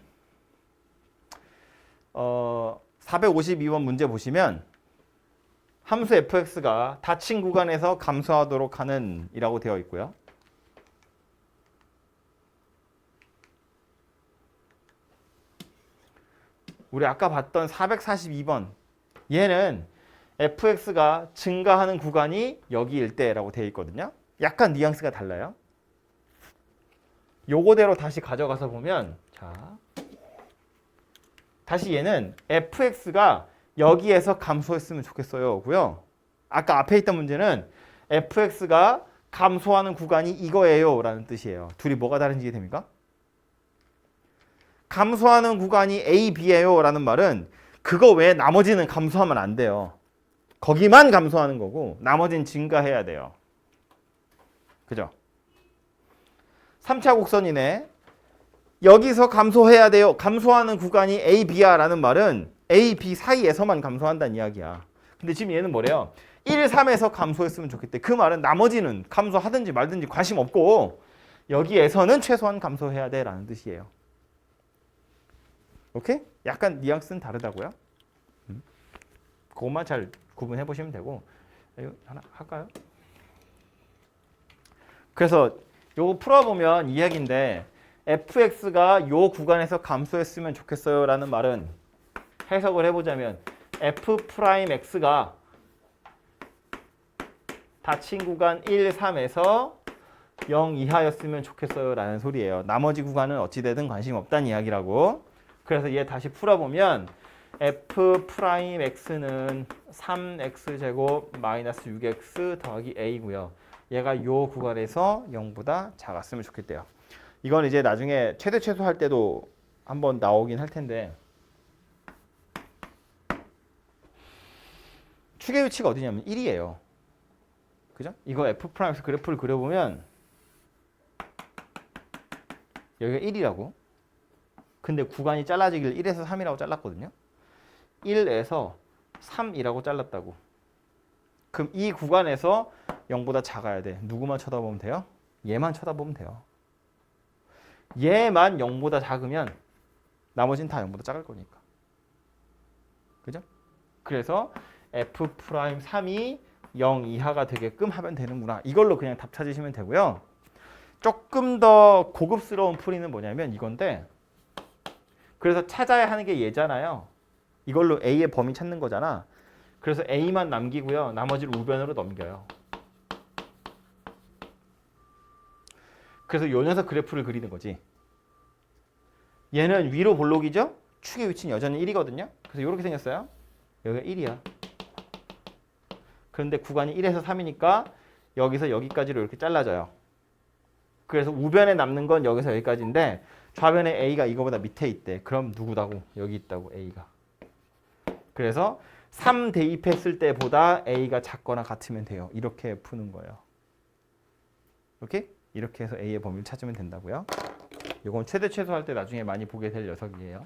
452번 문제 보시면 함수 fx가 닫힌 구간에서 감소하도록 하는 이라고 되어 있고요. 우리 아까 봤던 442번 얘는 fx가 증가하는 구간이 여기일 때라고 되어 있거든요. 약간 뉘앙스가 달라요. 요거대로 다시 가져가서 보면 자 다시 얘는 fx가 여기에서 감소했으면 좋겠어요.고요. 아까 앞에 있던 문제는 fx가 감소하는 구간이 이거예요 라는 뜻이에요. 둘이 뭐가 다른지 이해됩니까? 감소하는 구간이 A, B예요 라는 말은 그거 외에 나머지는 감소하면 안 돼요. 거기만 감소하는 거고 나머지는 증가해야 돼요. 그죠? 3차 곡선이네. 여기서 감소해야 돼요. 감소하는 구간이 A, B야 라는 말은 A, B 사이에서만 감소한다는 이야기야. 근데 지금 얘는 뭐래요? 1, 3에서 감소했으면 좋겠대. 그 말은 나머지는 감소하든지 말든지 관심 없고 여기에서는 최소한 감소해야 돼 라는 뜻이에요. 오케이? 약간 뉘앙스는 다르다고요. 그것만 잘 구분해 보시면 되고. 이거 하나 할까요? 그래서 요거 풀어보면 이야기인데 fx가 요 구간에서 감소했으면 좋겠어요 라는 말은 해석을 해보자면 f'x가 닫힌 구간 1, 3에서 0 이하였으면 좋겠어요 라는 소리예요. 나머지 구간은 어찌되든 관심 없다는 이야기라고. 그래서 얘 다시 풀어보면 f'x는 3x제곱 마이너스 6x 더하기 a고요. 얘가 요 구간에서 0보다 작았으면 좋겠대요. 이건 이제 나중에 최대 최소 할 때도 한번 나오긴 할 텐데 축의 위치가 어디냐면 1이에요. 그죠? 이거 f'x 그래프를 그려보면 여기가 1이라고. 근데 구간이 잘라지길 1에서 3이라고 잘랐거든요. 1에서 3이라고 잘랐다고. 그럼 이 구간에서 0보다 작아야 돼. 누구만 쳐다보면 돼요? 얘만 쳐다보면 돼요. 얘만 0보다 작으면 나머지는 다 0보다 작을 거니까. 그죠? 그래서 f'3이 0 이하가 되게끔 하면 되는구나. 이걸로 그냥 답 찾으시면 되고요. 조금 더 고급스러운 풀이는 뭐냐면 이건데 그래서 찾아야 하는 게 얘잖아요. 이걸로 A의 범위 찾는 거잖아. 그래서 A만 남기고요. 나머지를 우변으로 넘겨요. 그래서 요 녀석 그래프를 그리는 거지. 얘는 위로 볼록이죠? 축의 위치는 여전히 1이거든요. 그래서 이렇게 생겼어요. 여기가 1이야. 그런데 구간이 1에서 3이니까 여기서 여기까지로 이렇게 잘라져요. 그래서 우변에 남는 건 여기서 여기까지인데 좌변에 a가 이거보다 밑에 있대. 그럼 누구다고? 여기 있다고 a가. 그래서 3 대입했을 때보다 a가 작거나 같으면 돼요. 이렇게 푸는 거예요. 오케이? 이렇게 해서 a의 범위를 찾으면 된다고요. 이건 최대 최소 할 때 나중에 많이 보게 될 녀석이에요.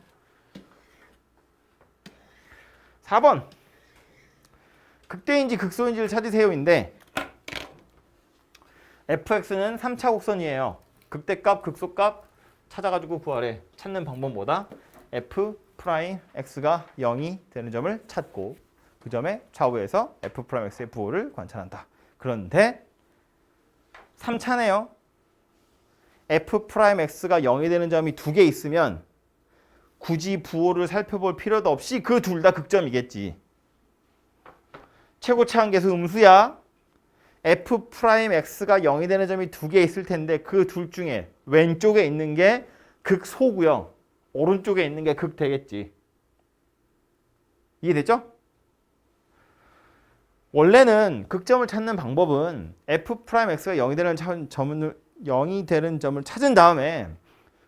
4번. 극대인지 극소인지를 찾으세요인데 fx는 3차 곡선이에요. 극대값, 극소값 찾아가지고 구하래. 찾는 방법 뭐다? f 프라임 x가 0이 되는 점을 찾고 그 점의 좌우에서 f 프라임 x의 부호를 관찰한다. 그런데 3차네요. f 프라임 x가 0이 되는 점이 두 개 있으면 굳이 부호를 살펴볼 필요도 없이 그 둘 다 극점이겠지. 최고 차항계수 음수야. f 프라임 x가 0이 되는 점이 두 개 있을 텐데 그 둘 중에 왼쪽에 있는 게 극소고요. 오른쪽에 있는 게 극대겠지. 이해됐죠? 원래는 극점을 찾는 방법은 f 프라임 x가 0이 되는 점을 찾은 다음에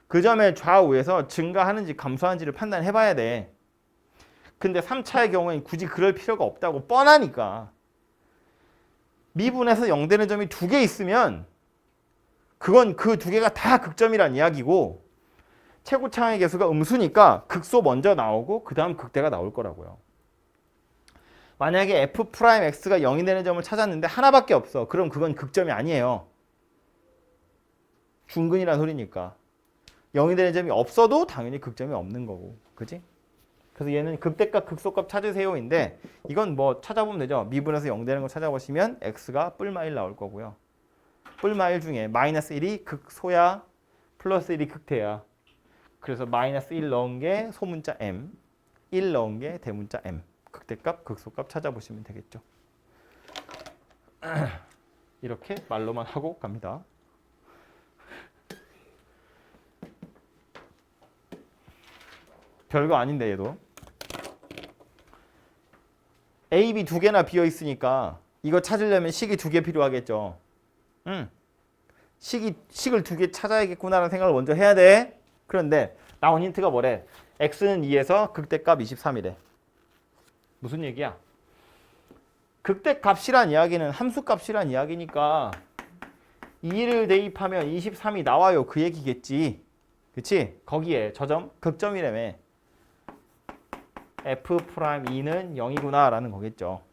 그 점의 좌우에서 증가하는지 감소하는지를 판단해 봐야 돼. 근데 3차의 경우엔 굳이 그럴 필요가 없다고 뻔하니까. 미분에서 0 되는 점이 두 개 있으면 그건 그 두 개가 다 극점이란 이야기고 최고 차항의 계수가 음수니까 극소 먼저 나오고 그 다음 극대가 나올 거라고요. 만약에 f 프라임 x가 0이 되는 점을 찾았는데 하나밖에 없어. 그럼 그건 극점이 아니에요. 중근이란 소리니까. 0이 되는 점이 없어도 당연히 극점이 없는 거고. 그지? 그래서 얘는 극대값, 극소값 찾으세요인데 이건 뭐 찾아보면 되죠. 미분에서 0 되는 거 찾아보시면 x가 뿔마 1 나올 거고요. 뿔마 1 중에 마이너스 1이 극소야, 플러스 1이 극대야. 그래서 마이너스 1 넣은 게 소문자 m, 1 넣은 게 대문자 m. 극대값, 극소값 찾아보시면 되겠죠. 이렇게 말로만 하고 갑니다. 별거 아닌데 얘도. A, B 두 개나 비어 있으니까 이거 찾으려면 식이 두 개 필요하겠죠. 식을 두 개 찾아야겠구나라는 생각을 먼저 해야 돼. 그런데 나온 힌트가 뭐래? x는 2에서 극대값 23이래. 무슨 얘기야? 극대값이란 이야기는 함수값이란 이야기니까 2를 대입하면 23이 나와요. 그 얘기겠지. 그치? 거기에 저 점 극점이라며. f 프라임 2는 0이구나 라는 거겠죠.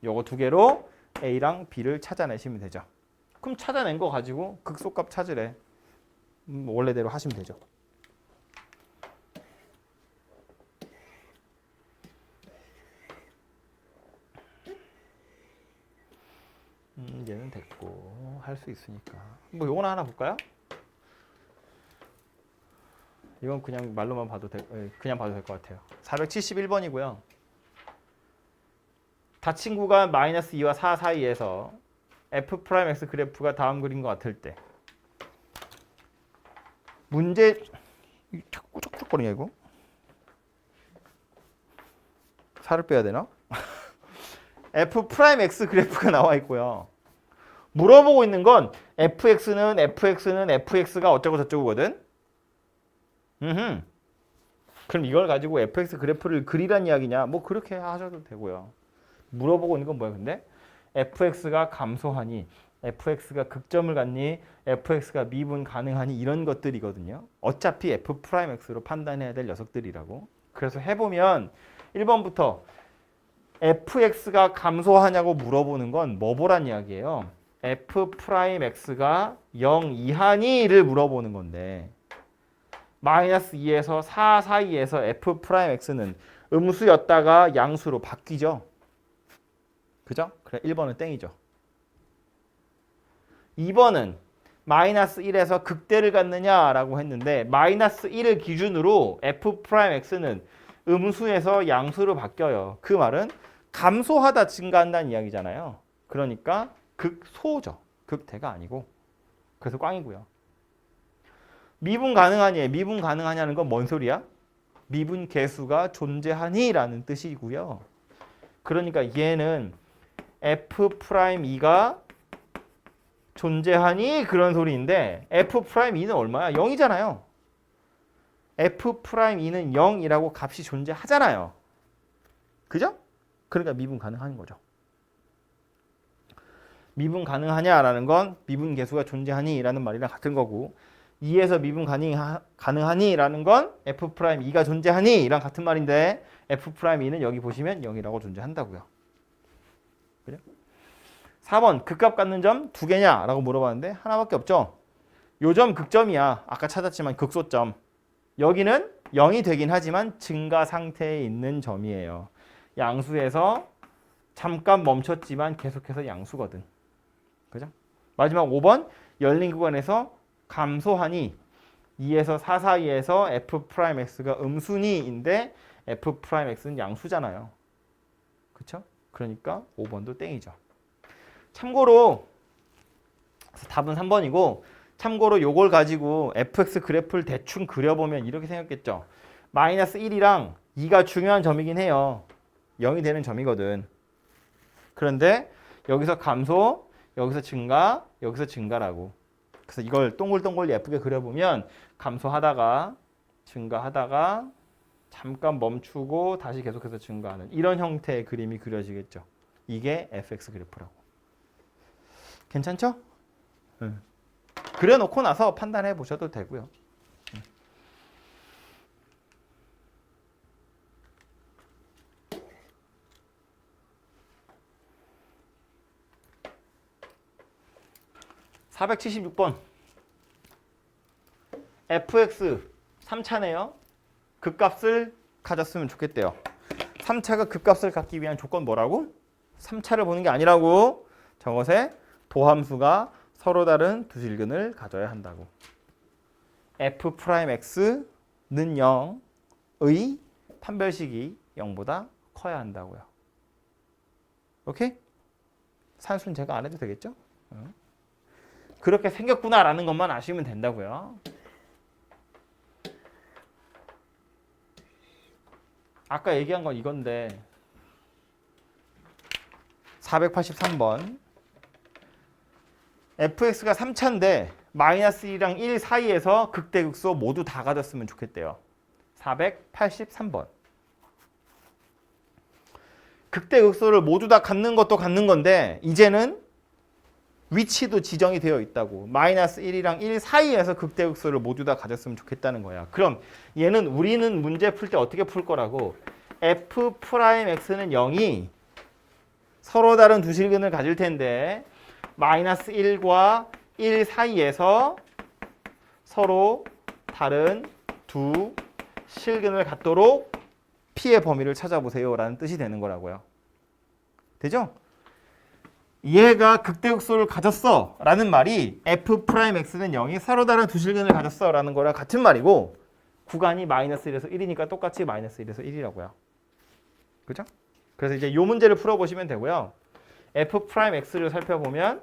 요거 두 개로 a랑 b를 찾아내시면 되죠. 그럼 찾아낸 거 가지고 극소값 찾으래. 원래대로 하시면 되죠. 얘는 됐고 할 수 있으니까 뭐 요거나 하나 볼까요? 이건 그냥 말로만 봐도 그냥 봐도 될 것 같아요. 471번이고요. 닫힌 구간 마이너스 2와 4 사이에서 f 프라임 x 그래프가 다음 그림과 같을 때 문제 자꾸 쩍쩍거리냐 이거? 살을 빼야 되나? f 프라임 x 그래프가 나와 있고요. 물어보고 있는 건 fx는 fx가 어쩌고 저쩌고거든. 그럼 이걸 가지고 fx 그래프를 그리란 이야기냐? 뭐 그렇게 하셔도 되고요. 물어보고 있는 건 뭐야 근데? fx가 감소하니, fx가 극점을 갖니, fx가 미분 가능하니 이런 것들이거든요. 어차피 f 프라임 x로 판단해야 될 녀석들이라고. 그래서 해보면 1번부터 fx가 감소하냐고 물어보는 건 뭐 보란 이야기예요? f 프라임 x가 0 이하니를 물어보는 건데 마이너스 2에서 4 사이에서 f 프라임 x는 음수였다가 양수로 바뀌죠. 그죠? 그래 1번은 땡이죠. 2번은 마이너스 1에서 극대를 갖느냐라고 했는데 마이너스 1을 기준으로 f 프라임 x는 음수에서 양수로 바뀌어요. 그 말은 감소하다 증가한다는 이야기잖아요. 그러니까 극소죠. 극대가 아니고. 그래서 꽝이고요. 미분 가능하니? 미분 가능하냐는 건 뭔 소리야? 미분 계수가 존재하니 라는 뜻이고요. 그러니까 얘는 f 프라임 2가 존재하니 그런 소리인데 F'E는 얼마야? 0이잖아요. F'E는 0이라고 값이 존재하잖아요. 그죠? 그러니까 미분 가능한 거죠. 미분 가능하냐라는 건 미분 계수가 존재하니 라는 말이랑 같은 거고 2에서 미분 가능하니 라는 건 F'E가 존재하니 이랑 같은 말인데 F'E는 여기 보시면 0이라고 존재한다고요. 그죠? 4번 극값 갖는 점 두 개냐 라고 물어봤는데 하나밖에 없죠. 요 점 극점이야. 아까 찾았지만 극소점. 여기는 0이 되긴 하지만 증가 상태에 있는 점이에요. 양수에서 잠깐 멈췄지만 계속해서 양수거든. 그죠? 마지막 5번 열린 구간에서 감소하니 2에서 4 사이에서 F'X가 음순위인데 F'X는 양수잖아요. 그쵸? 그러니까 5번도 땡이죠. 참고로 답은 3번이고 참고로 요걸 가지고 fx 그래프를 대충 그려보면 이렇게 생겼겠죠. 마이너스 1이랑 2가 중요한 점이긴 해요. 0이 되는 점이거든. 그런데 여기서 감소, 여기서 증가, 여기서 증가라고. 그래서 이걸 동글동글 예쁘게 그려보면 감소하다가 증가하다가 잠깐 멈추고 다시 계속해서 증가하는 이런 형태의 그림이 그려지겠죠. 이게 fx 그래프라고. 괜찮죠? 그려놓고 나서 판단해 보셔도 되고요. (476번) fx 3차네요. 극값을 가졌으면 좋겠대요. 3차가 극값을 갖기 위한 조건 뭐라고? 3차를 보는 게 아니라고. 저것의 도함수가 서로 다른 두 실근을 가져야 한다고. F'X는 0의 판별식이 0보다 커야 한다고요. 오케이? 산수는 제가 안 해도 되겠죠? 그렇게 생겼구나라는 것만 아시면 된다고요. 아까 얘기한 건 이건데 483번 fx가 3차인데 마이너스 1이랑 1 사이에서 극대극소 모두 다 가졌으면 좋겠대요. 483번. 극대극소를 모두 다 갖는 것도 갖는 건데 이제는 위치도 지정이 되어 있다고. 마이너스 1이랑 1 사이에서 극대극소를 모두 다 가졌으면 좋겠다는 거야. 그럼 얘는 우리는 문제 풀 때 어떻게 풀 거라고? F'X는 0이 서로 다른 두 실근을 가질 텐데 마이너스 1과 1 사이에서 서로 다른 두 실근을 갖도록 P의 범위를 찾아보세요 라는 뜻이 되는 거라고요. 되죠? 얘가 극대극소를 가졌어 라는 말이 F'X는 0이 서로 다른 두 실근을 가졌어 라는 거랑 같은 말이고 구간이 마이너스 1에서 1이니까 똑같이 마이너스 1에서 1이라고요. 그죠? 그래서 이제 이 문제를 풀어보시면 되고요. F'X를 살펴보면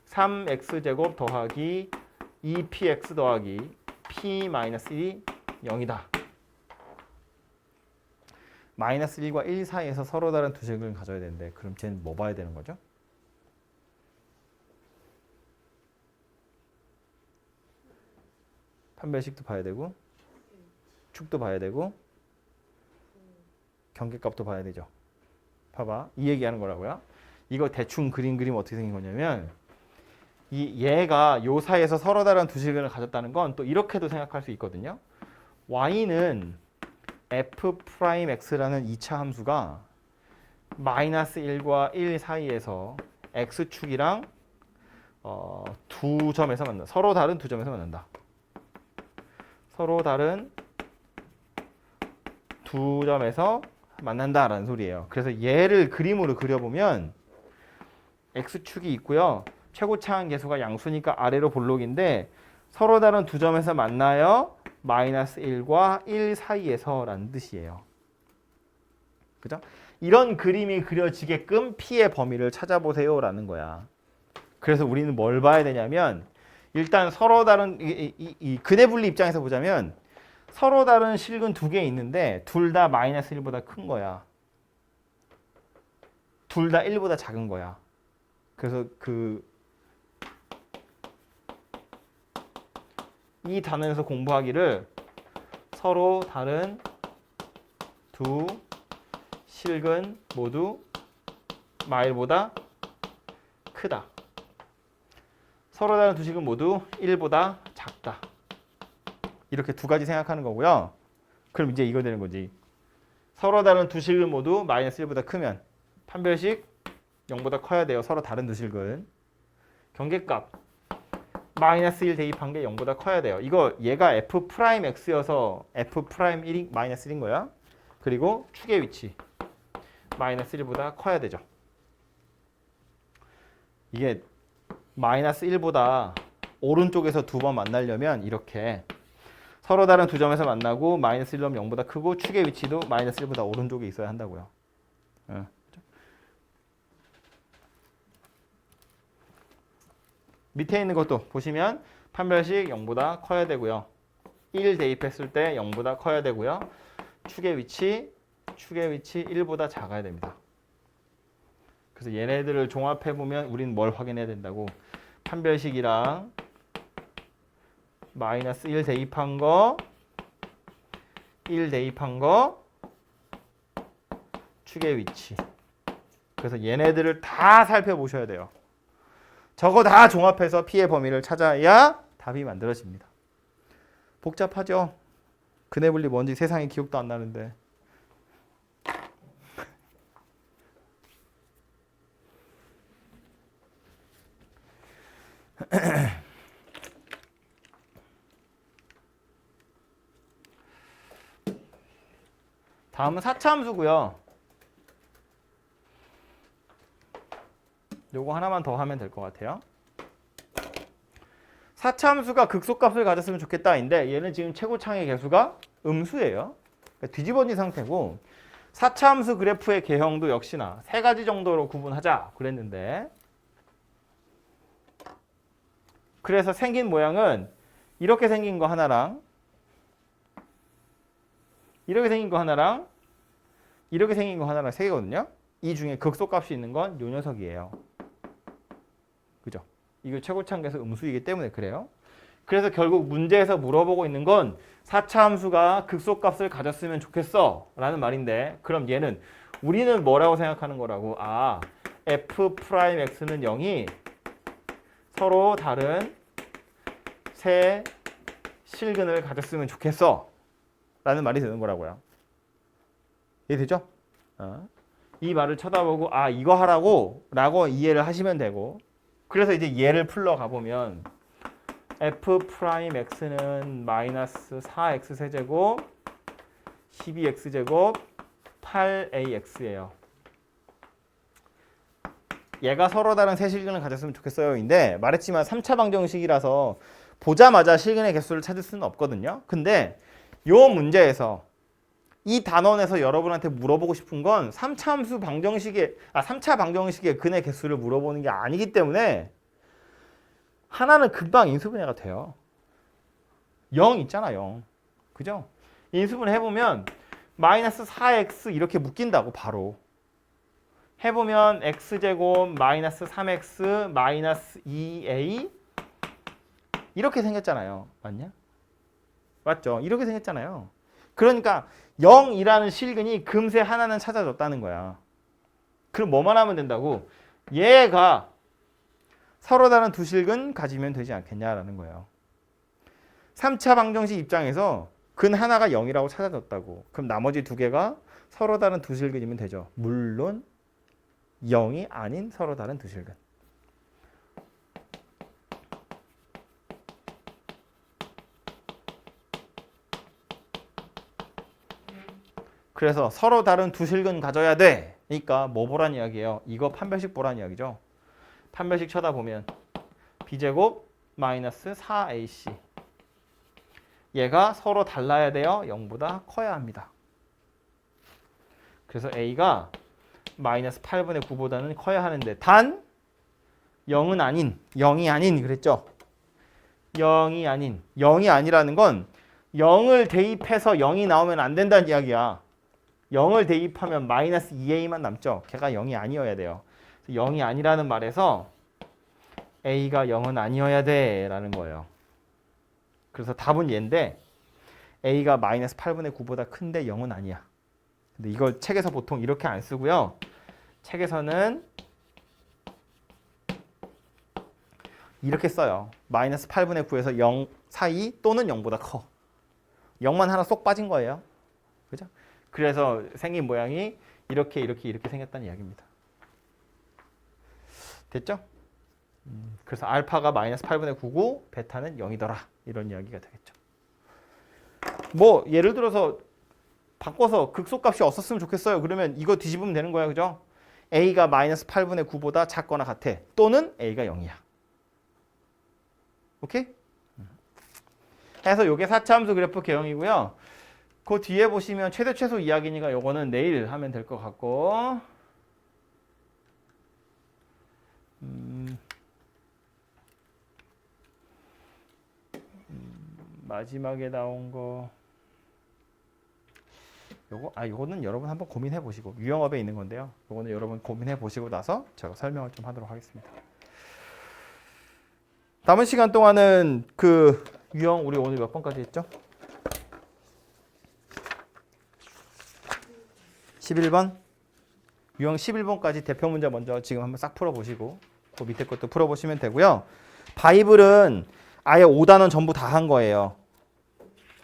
3x제곱 더하기 2px 더하기 p-1이 0이다. 마이너스 1과 1 사이에서 서로 다른 두 식을 가져야 되는데 그럼 쟤는 뭐 봐야 되는 거죠? 판별식도 봐야 되고 축도 봐야 되고 경계값도 봐야 되죠. 봐봐. 이 얘기하는 거라고요. 이거 대충 그림 어떻게 생긴 거냐면 얘가 요 사이에서 서로 다른 두 실근을 가졌다는 건 또 이렇게도 생각할 수 있거든요. y는 F'X라는 2차 함수가 마이너스 1과 1 사이에서 x축이랑 두 점에서 만난다. 서로 다른 두 점에서 만난다. 서로 다른 두 점에서 만난다라는 소리예요. 그래서 얘를 그림으로 그려보면 x축이 있고요. 최고차항 계수가 양수니까 아래로 볼록인데 서로 다른 두 점에서 만나요. 마이너스 1과 1 사이에서 라는 뜻이에요. 그죠? 이런 그림이 그려지게끔 P의 범위를 찾아보세요 라는 거야. 그래서 우리는 뭘 봐야 되냐면 일단 서로 다른 이 근해분리 입장에서 보자면 서로 다른 실근 두 개 있는데 둘 다 마이너스 1보다 큰 거야. 둘 다 1보다 작은 거야. 그래서 그 이 단원에서 공부하기를 서로 다른 두 실근 모두 마일보다 크다. 서로 다른 두 실근 모두 1보다 작다. 이렇게 두 가지 생각하는 거고요. 그럼 이제 이거 되는 거지. 서로 다른 두 실근 모두 마이너스 1보다 크면 판별식 0보다 커야 돼요. 서로 다른 두 실근. 경계값 마이너스 1 대입한 게 0보다 커야 돼요. 이거 얘가 f 프라임 x여서 f 프라임 1이 마이너스 1인 거야. 그리고 축의 위치 마이너스 1보다 커야 되죠. 이게 마이너스 1보다 오른쪽에서 두 번 만나려면 이렇게 서로 다른 두 점에서 만나고 마이너스 1점 0보다 크고 축의 위치도 마이너스 1보다 오른쪽에 있어야 한다고요. 밑에 있는 것도 보시면 판별식 0보다 커야 되고요. 1 대입했을 때 0보다 커야 되고요. 축의 위치 1보다 작아야 됩니다. 그래서 얘네들을 종합해보면 우리는 뭘 확인해야 된다고? 판별식이랑 마이너스 1 대입한 거, 1 대입한 거, 축의 위치. 그래서 얘네들을 다 살펴보셔야 돼요. 저거 다 종합해서 P의 범위를 찾아야 답이 만들어집니다. 복잡하죠? 근해분리 뭔지 세상에 기억도 안 나는데. 다음은 4차 함수고요. 요거 하나만 더 하면 될 것 같아요. 4차 함수가 극소값을 가졌으면 좋겠다인데 얘는 지금 최고창의 개수가 음수예요. 그러니까 뒤집어진 상태고 4차 함수 그래프의 개형도 역시나 세 가지 정도로 구분하자 그랬는데 그래서 생긴 모양은 이렇게 생긴 거 하나랑 이렇게 생긴 거 하나랑 이렇게 생긴 거 하나랑 세 개거든요. 이 중에 극소값이 있는 건 요 녀석이에요. 그죠? 이거 최고창계에서 음수이기 때문에 그래요. 그래서 결국 문제에서 물어보고 있는 건 4차 함수가 극소값을 가졌으면 좋겠어 라는 말인데 그럼 얘는 우리는 뭐라고 생각하는 거라고? 아, f'x는 0이 서로 다른 세 실근을 가졌으면 좋겠어 라는 말이 되는 거라고요. 이해되죠? 이 말을 쳐다보고 아 이거 하라고 라고 이해를 하시면 되고 그래서 이제 얘를 풀러 가보면 f'x는 마이너스 4x 세제곱 12x제곱 8ax예요. 얘가 서로 다른 세 실근을 가졌으면 좋겠어요 인데 말했지만 3차 방정식이라서 보자마자 실근의 개수를 찾을 수는 없거든요. 근데 요 문제에서 이 단원에서 여러분한테 물어보고 싶은 건 3차 함수 방정식의 3차 방정식의 근의 개수를 물어보는 게 아니기 때문에 하나는 금방 인수분해가 돼요. 0 있잖아 0. 그죠? 인수분해 해보면 마이너스 4x 이렇게 묶인다고 바로. 해보면 x제곱 마이너스 3x 마이너스 2a 이렇게 생겼잖아요. 맞냐? 맞죠? 이렇게 생겼잖아요. 그러니까 0이라는 실근이 금세 하나는 찾아졌다는 거야. 그럼 뭐만 하면 된다고? 얘가 서로 다른 두 실근 가지면 되지 않겠냐라는 거예요. 3차 방정식 입장에서 근 하나가 0이라고 찾아졌다고. 그럼 나머지 두 개가 서로 다른 두 실근이면 되죠. 물론 0이 아닌 서로 다른 두 실근. 그래서 서로 다른 두 실근 가져야 돼. 그러니까 뭐 보란 이야기예요? 이거 판별식 보란 이야기죠. 판별식 쳐다보면 b제곱 마이너스 4ac 얘가 서로 달라야 돼요. 0보다 커야 합니다. 그래서 a가 마이너스 8분의 9보다는 커야 하는데 단 0은 아닌 0이 아닌 그랬죠. 0이 아닌 0이 아니라는 건 0을 대입해서 0이 나오면 안 된다는 이야기야. 0을 대입하면 마이너스 2a만 남죠. 걔가 0이 아니어야 돼요. 0이 아니라는 말에서 a가 0은 아니어야 돼 라는 거예요. 그래서 답은 얘인데 a가 마이너스 8분의 9보다 큰데 0은 아니야. 근데 이걸 책에서 보통 이렇게 안 쓰고요. 책에서는 이렇게 써요. 마이너스 8분의 9에서 0 사이 또는 0보다 커. 0만 하나 쏙 빠진 거예요. 그죠? 그래서 생긴 모양이 이렇게 생겼다는 이야기입니다. 됐죠? 그래서 알파가 마이너스 8분의 9고 베타는 0이더라. 이런 이야기가 되겠죠. 뭐 예를 들어서 바꿔서 극소값이 없었으면 좋겠어요. 그러면 이거 뒤집으면 되는 거예요. 그죠? a가 마이너스 8분의 9보다 작거나 같아. 또는 a가 0이야. 오케이? 해서 이게 4차 함수 그래프 개형이고요. 그 뒤에 보시면 최대 최소 이야기니까 요거는 내일 하면 될 것 같고 마지막에 나온 거 요거는 여러분 한번 고민해 보시고 유형업에 있는 건데요. 요거는 여러분 고민해 보시고 나서 제가 설명을 좀 하도록 하겠습니다. 남은 시간 동안은 그 유형 우리 오늘 몇 번까지 했죠? 11번? 유형 11번까지 대표 문제 먼저 지금 한번 싹 풀어보시고 그 밑에 것도 풀어보시면 되고요. 바이블은 아예 5단원 전부 다 한 거예요.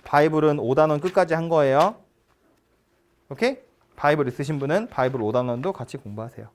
바이블은 5단원 끝까지 한 거예요. 오케이? 바이블 있으신 분은 바이블 5단원도 같이 공부하세요.